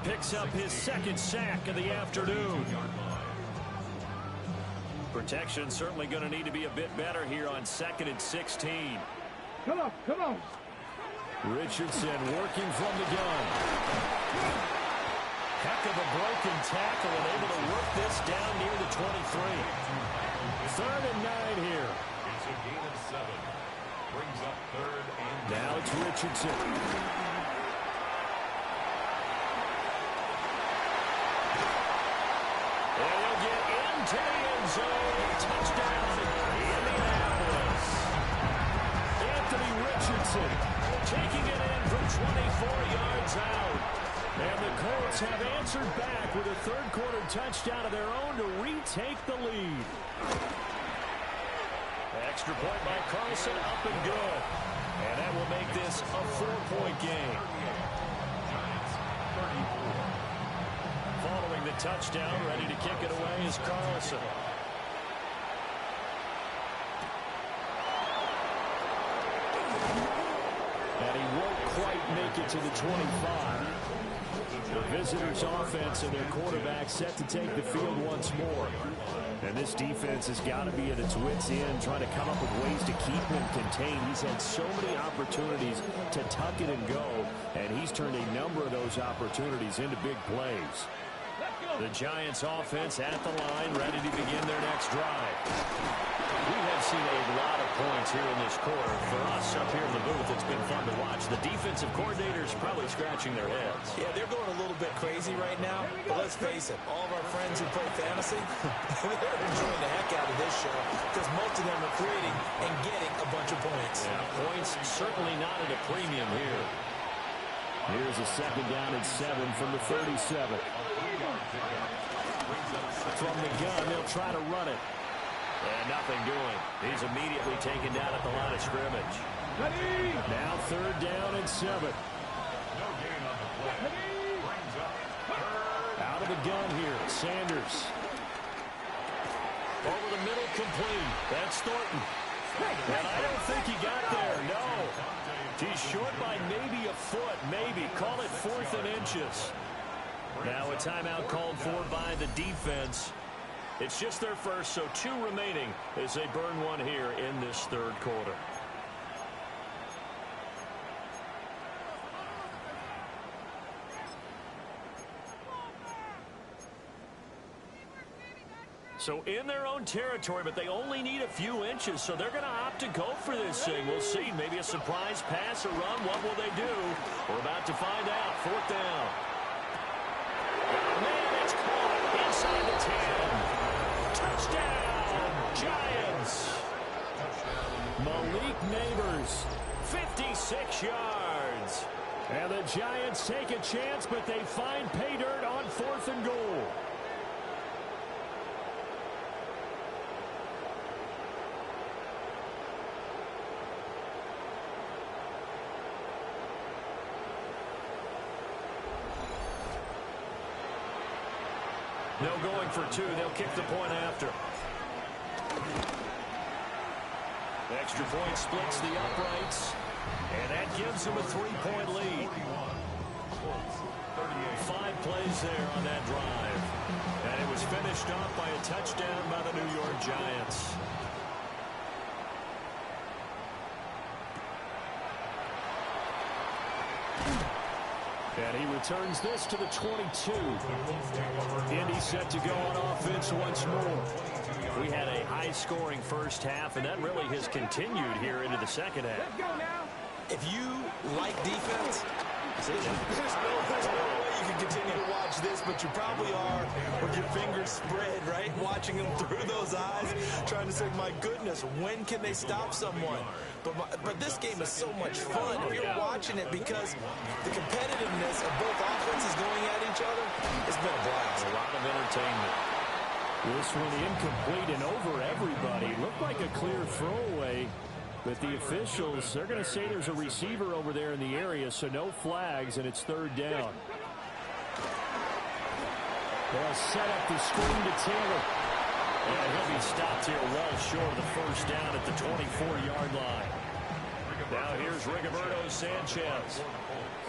picks up his 2nd sack of the afternoon. Protection certainly going to need to be a bit better here on 2nd and 16. Come on. Come on. Richardson working from the gun. Heck of a broken tackle and able to work this down near the 23. 3rd and 9 here. It's a gain of 7. Brings up 3rd and 9. Now it's Richardson. And he'll get into the end zone. Touchdown, Indianapolis. Anthony Richardson taking it in from 24 yards out. And the Colts have answered back with a 3rd quarter touchdown of their own to retake the lead. Extra point by Carlson, up and good. And that will make this a 4-point game. Following the touchdown, ready to kick it away is Carlson. And he won't quite make it to the 25. The visitors' offense and their quarterback set to take the field once more. And this defense has got to be at its wits' end, trying to come up with ways to keep him contained. He's had so many opportunities to tuck it and go, and he's turned a number of those opportunities into big plays. Let's go. The Giants offense at the line, ready to begin their next drive. We have seen a lot of points here in this quarter. For us up here in the booth, it's been fun to watch. The defensive coordinators probably scratching their heads. Yeah, they're going a little bit crazy right now. But let's face it, all of our friends who play fantasy, they're enjoying the heck out of this show because most of them are creating and getting a bunch of points. Yeah, points certainly not at a premium here. Here's a 2nd down and 7 from the 37. From the gun, they'll try to run it. And nothing doing. He's immediately taken down at the line of scrimmage. Now 3rd down and 7. Out of the gun here, Sanders. Over the middle, complete. That's Thornton. And I don't think he got there, no. He's short by maybe a foot, maybe. Call it 4th and inches. Now a timeout called for by the defense. It's just their first, so 2 remaining as they burn one here in this 3rd quarter. So in their own territory, but they only need a few inches, so they're going to opt to go for this thing. We'll see. Maybe a surprise pass or run. What will they do? We're about to find out. 4th down. Man, it's caught inside the 10. Touchdown, Giants. Malik Neighbors, 56 yards. And the Giants take a chance, but they find pay dirt on 4th and goal. No going for 2. They'll kick the point after. The extra point splits the uprights. And that gives them a 3-point lead. 5 plays there on that drive. And it was finished off by a touchdown by the New York Giants. And he returns this to the 22. Indy set to go on offense once more. We had a high-scoring first half, and that really has continued here into the second half. Let's go now. If you like defense, there's no way you can continue to watch this, but you probably are with your fingers spread, right? Watching them through those eyes, trying to say, my goodness, when can they stop someone? But this game is so much fun if you're watching it because the competitiveness of both offenses going at each other, it's been a blast. A lot of entertainment. This one incomplete and over everybody. Looked like a clear throwaway. But the officials, they're going to say there's a receiver over there in the area, so no flags, and it's 3rd down. They'll set up the screen to Taylor. And he'll be stopped here well short of the first down at the 24-yard line. Now here's Rigoberto Sanchez.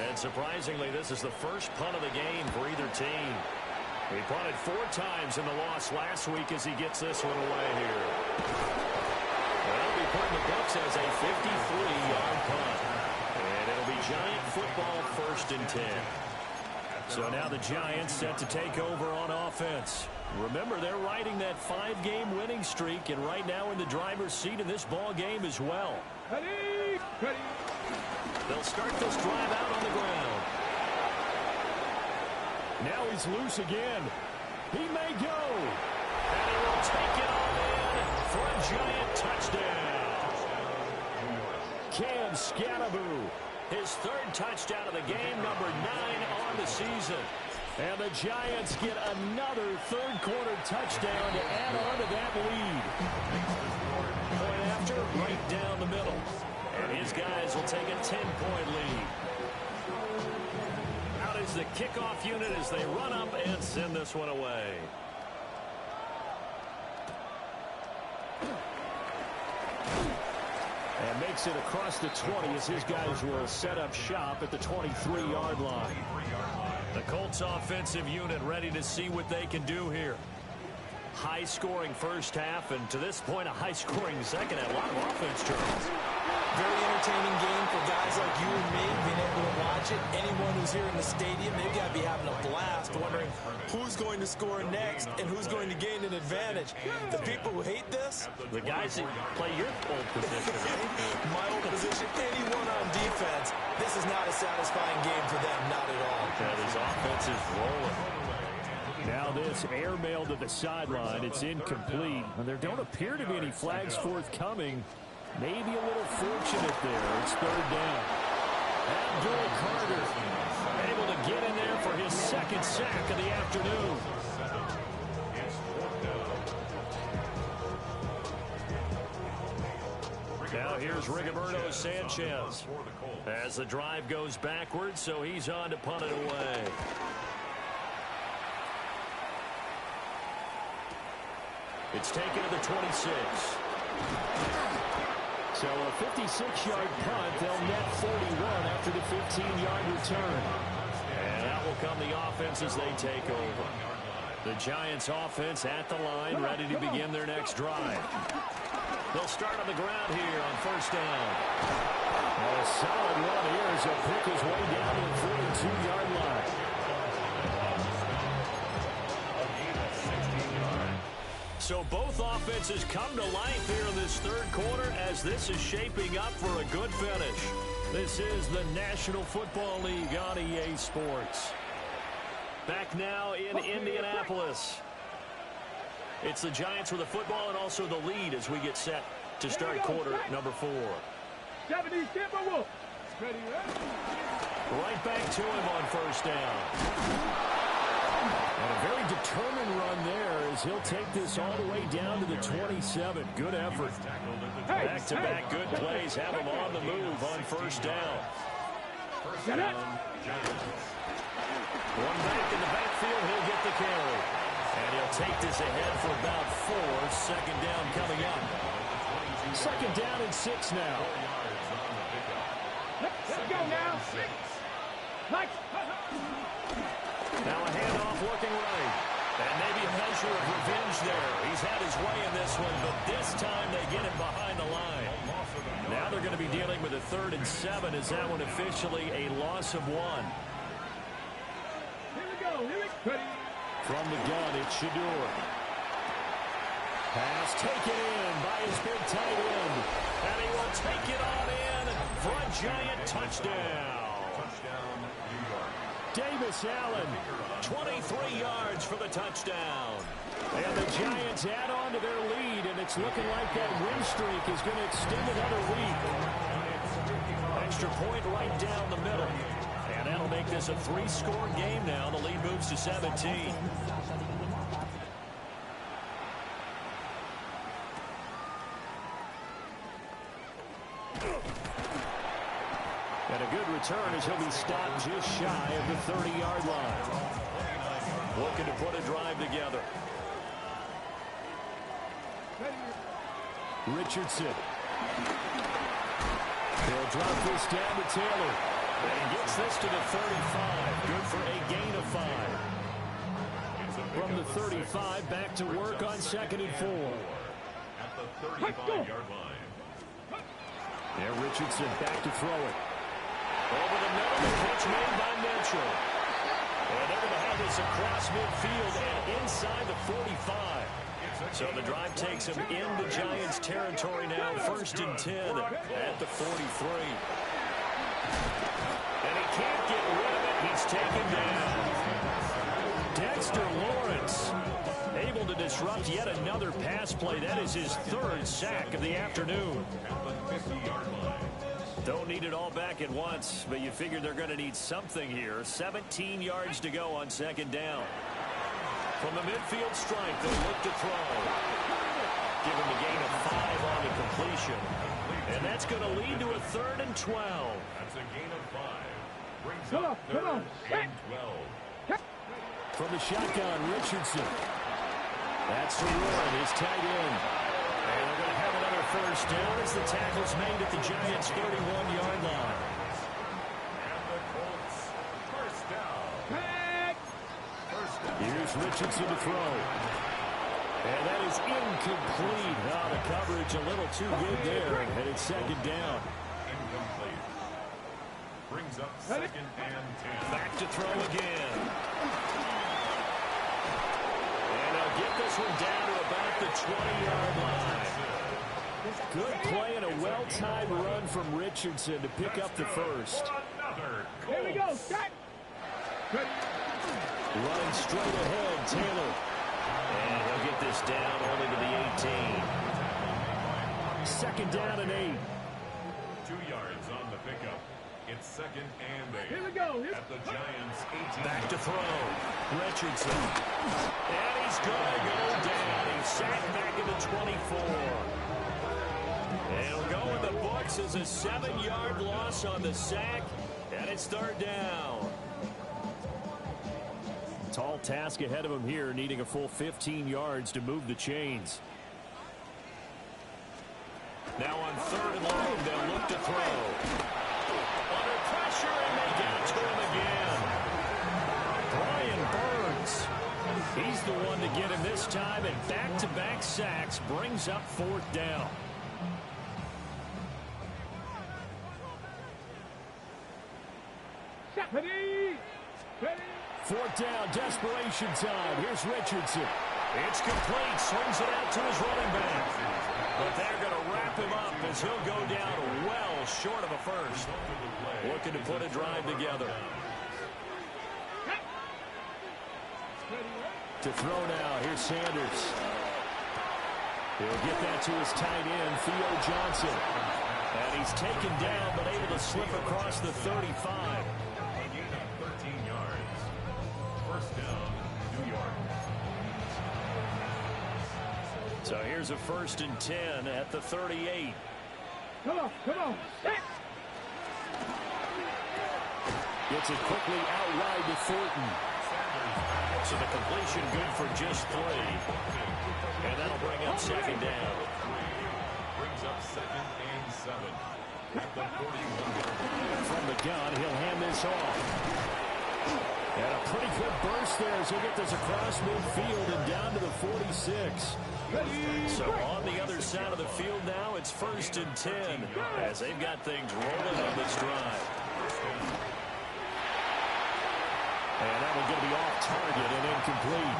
And surprisingly, this is the first punt of the game for either team. He punted 4 times in the loss last week as he gets this one away here. That'll be put in the books as a 53-yard punt. And it'll be Giant football 1st and 10. So now the Giants set to take over on offense. Remember, they're riding that 5-game winning streak, and right now in the driver's seat in this ball game as well. Ready. They'll start this drive out on the ground. Now he's loose again. He may go. And he will take it all in for a Giant touchdown. Cam Scatteraboo, his 3rd touchdown of the game, number 9 on the season. And the Giants get another 3rd quarter touchdown to add on to that lead. Point after, right down the middle. And his guys will take a 10-point lead. Out is the kickoff unit as they run up and send this one away. And makes it across the 20 as his guys will set up shop at the 23-yard line. The Colts offensive unit ready to see what they can do here. High-scoring first half, and to this point, a high-scoring second half. A lot of offense turns. Very entertaining game for guys like you and me, being able to watch it. Anyone who's here in the stadium, they've got to be having a blast wondering who's going to score next and who's going to gain an advantage. The people who hate this, The guys that play your old position, right? my old position, anyone on defense, this is not a satisfying game for them, not at all. His offense is rolling. Now this airmail to the sideline. It's incomplete. And there don't appear to be any flags forthcoming. Maybe a little fortunate there. It's third down. Abdul Carter able to get in there for his second sack of the afternoon. Now here's Rigoberto Sanchez as the drive goes backwards, so he's on to punt it away. It's taken to the 26. So a 56-yard punt. They'll net 41 after the 15-yard return. And out will come the offense as they take over. The Giants offense at the line, ready to begin their next drive. They'll start on the ground here on first down. A solid run here as he'll pick his way down to the 42-yard line. So both offenses come to life here in this third quarter as this is shaping up for a good finish. This is the National Football League on EA Sports. Back now in Indianapolis. It's the Giants with the football and also the lead as we get set to start quarter number 4. 70, Timberwolves. Ready, Right back to him on first down. And a very determined run there as he'll take this all the way down to the 27. Good effort. Back-to-back good plays have him on the move on first down. One back in the backfield, he'll get the carry. And he'll take this ahead for about 4. Second down coming up. Second down and 6 now. Let's go now. Now a handoff looking right. And maybe a measure of revenge there. He's had his way in this one, but this time they get him behind the line. Now they're going to be dealing with a 3rd and 7. Is that one officially a loss of 1? Here we go. Ready. From the gun, it's Shador. Pass taken in by his big tight end. And he will take it on in for a Giant touchdown. Davis Allen, 23 yards for the touchdown. and the Giants add on to their lead, and it's looking like that win streak is going to extend another week. Extra point right down the middle, and that'll make this a 3-score game now. The lead moves to 17. And a good return as he'll be stopped just shy of the 30-yard line. Looking to put a drive together. Richardson. They'll drop this down to Taylor. And he gets this to the 35. Good for a gain of 5. From the 35, back to work on 2nd and 4. At the 35-yard line. There, Richardson back to throw it. Over the middle, the pitch made by Mitchell. And they're going to have this across midfield and inside the 45. So the drive takes him into Giants territory now, 1st and 10 at the 43. And he can't get rid of it. He's taken down. Dexter Lawrence able to disrupt yet another pass play. That is his 3rd sack of the afternoon. Don't need it all back at once, but you figure they're going to need something here. 17 yards to go on 2nd down. From the midfield stripe, they look to throw. Give him a gain of 5 on the completion. And that's going to lead to a 3rd and 12. That's a gain of 5. Brings up 3rd and 12. From the shotgun, Richardson. That's to Warren, his tight end. And they're going to have another 1st down as the tackle's made at the Giants' 31-yard line. And the Colts, 1st down. Here's Richardson to throw. And that is incomplete. Oh, the coverage a little too good there. And it's 2nd down. incomplete. Brings up 2nd and 10. Back to throw again. And he'll get this one down to about the 20-yard line. Good play and a well-timed run from Richardson to pick up the first. Here we go. Set. Running straight ahead, Taylor. And he'll get this down only to the 18. 2nd down and 8. 2 yards on the pickup. It's 2nd and 8. Here we go. At the Giants' 18. Back to throw. Richardson. And he's going to go down. He's sacked back at the 24. And he'll go in the books as a 7-yard loss on the sack. And it's 3rd down. Tall task ahead of him here, needing a full 15 yards to move the chains. Now on 3rd and long, they'll look to throw. Under pressure, and they get it to him again. Brian Burns. He's the one to get him this time, and back-to-back sacks brings up 4th down. Ready. 4th down, desperation time. Here's Richardson. It's complete. Swings it out to his running back. But they're going to wrap him up as he'll go down well short of a first. Looking to put a drive together. To throw now. Here's Sanders. He'll get that to his tight end, Theo Johnson. And he's taken down but able to slip across the 35. 13 yards. 1st down, New York. So here's a 1st and 10 at the 38. Come on. Set. Gets it quickly out wide to Thornton. So the completion good for just 3. And that'll bring up 2nd down. Brings up 2nd and 7. At the 41. From the gun, he'll hand this off. And a pretty good burst there as he'll get this across midfield and down to the 46. So on the other side of the field now, it's 1st and 10 as they've got things rolling on this drive. And that one going to be off target and incomplete.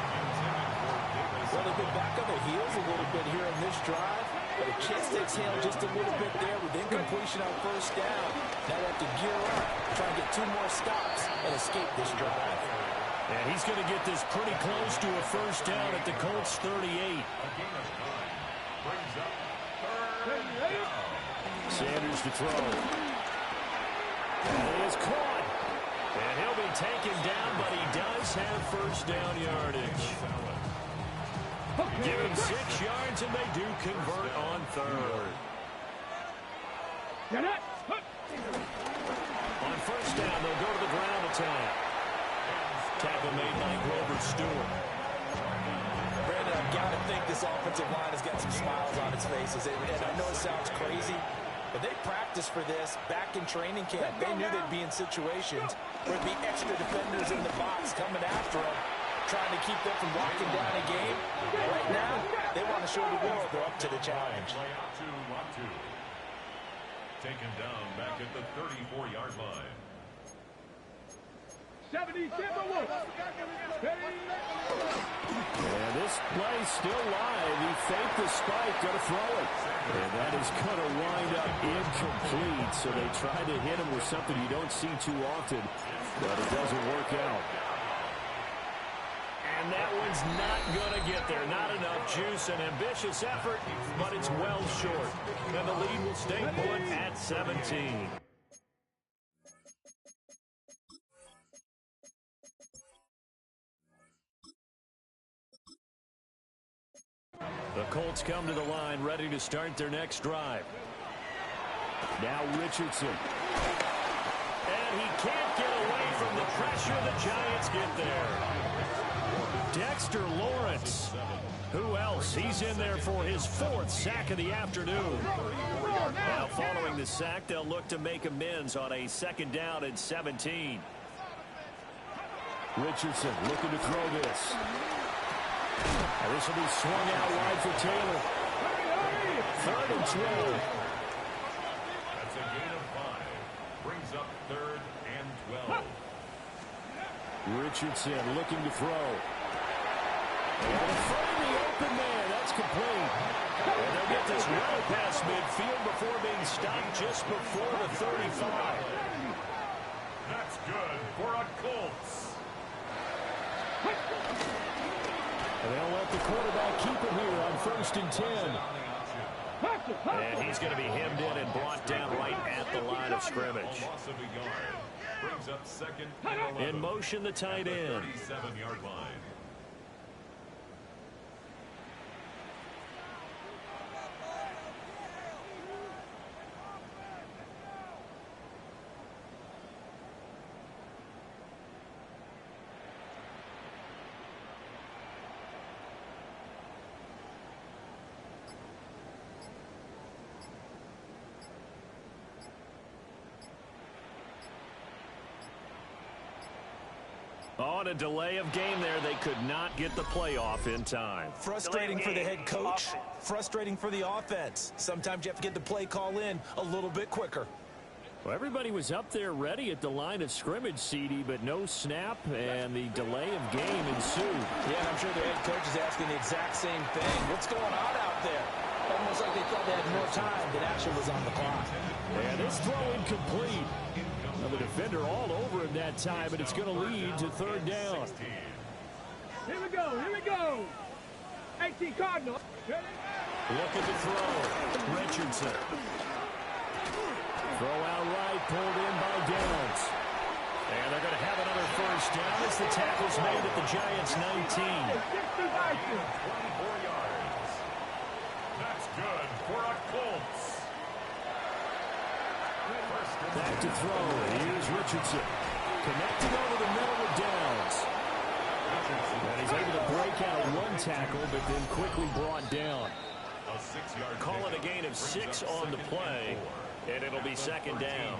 Well, they've been back on their heels a little bit here in this drive, but a chance to exhale just a little bit there with incompletion on 1st down. Now they have to gear up, try and get 2 more stops and escape this drive. And he's going to get this pretty close to a 1st down at the Colts 38. Sanders to throw. And he is caught. And he'll be taken down, but he does have 1st down yardage. Give him 6 yards, and they do convert on 3rd. On 1st down, they'll go to the ground attack. Tackle made by Grover Stewart. Brandon, I've got to think this offensive line has got some smiles on its faces. And I know it sounds crazy, but they practiced for this back in training camp. They knew they'd be in situations where there'd be extra defenders in the box coming after them, trying to keep them from locking down a game. Right now, they want to show the world they're up to the challenge. Taken down back at the 34-yard line. 70, And this play still live. He faked the spike, going to throw it. And that is going to wind up incomplete. So they try to hit him with something you don't see too often, but it doesn't work out. And that one's not going to get there. Not enough juice. An ambitious effort, but it's well short. And the lead will stay put at 17. The Colts come to the line, ready to start their next drive. Now Richardson. And he can't get away from the pressure. The Giants get there. Dexter Lawrence. Who else? He's in there for his 4th sack of the afternoon. Now following the sack, they'll look to make amends on a 2nd down and 17. Richardson looking to throw this. And this will be swung out wide for Taylor. 3rd and 12. That's a gain of brings up 3rd and 12. Richardson looking to throw. And in front of the open man, that's complete. And they'll get this well past midfield before being stopped just before the 35. That's good for a Colts. And they'll let the quarterback keep it here on 1st and 10. And he's going to be hemmed in and brought down right at the line of scrimmage. Loss of a yard. Brings up 2nd and 11. In motion, the tight end. 37-yard line. On a delay of game there, they could not get the playoff in time. Frustrating for the head coach, frustrating for the offense. Sometimes you have to get the play call in a little bit quicker. Well, everybody was up there ready at the line of scrimmage, CD, but no snap, and the delay of game ensued. Yeah, and I'm sure the head coach is asking the exact same thing. What's going on out there? Almost like they thought they had more time than actually was on the clock. And this throw incomplete. Now the defender all over him that time, and it's going to lead to 3rd down. Here we go, here we go. 18 Cardinals. Look at the throw. Richardson. Throw out right, pulled in by Downs. And they're going to have another 1st down as the tackle's made at the Giants' 19. 24 yards. That's good for a Colts. Back to throw. Here's Richardson. Connecting over the middle with Downs. And he's able to break out one tackle, but then quickly brought down. A 6-yard Call it a gain of 6 on the play, and it'll be 2nd down.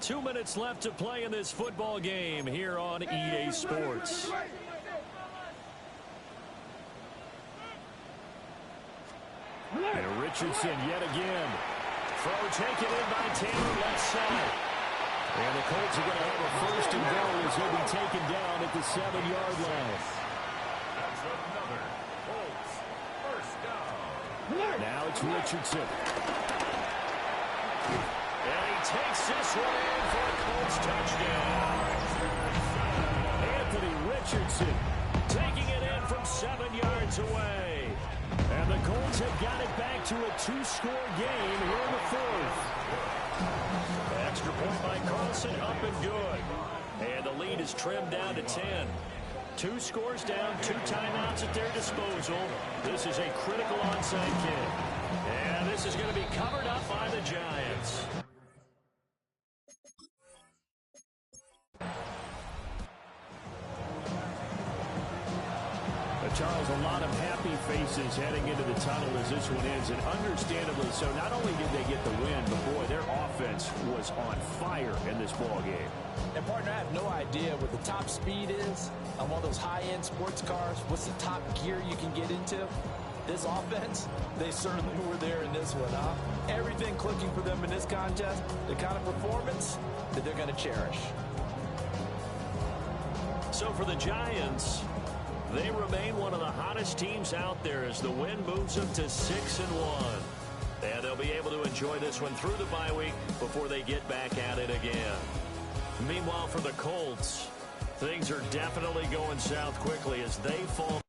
2 minutes left to play in this football game here on EA Sports. And Richardson yet again. Throw taken in by Taylor left side. And the Colts are going to have a 1st and goal as he'll be taken down at the 7-yard line. That's another Colts 1st down. Now it's Richardson. And he takes this one in for a Colts touchdown. Anthony Richardson taking it in from 7 yards away. And the Colts have got it back to a 2-score game here in the 4th. Extra point by Carlson, up and good. And the lead is trimmed down to 10. 2 scores down, 2 timeouts at their disposal. This is a critical onside kick. And this is going to be covered up by the Giants. Charles, a lot of happy faces heading into the tunnel as this one ends, and understandably so. Not only did they get the win, but boy, their offense was on fire in this ball game. And partner, I have no idea what the top speed is on one of those high-end sports cars. What's the top gear you can get into? This offense, they certainly were there in this one, huh? Everything clicking for them in this contest, the kind of performance that they're going to cherish. So for the Giants, they remain one of the hottest teams out there as the win moves them to 6-1. And they'll be able to enjoy this one through the bye week before they get back at it again. Meanwhile, for the Colts, things are definitely going south quickly as they fall.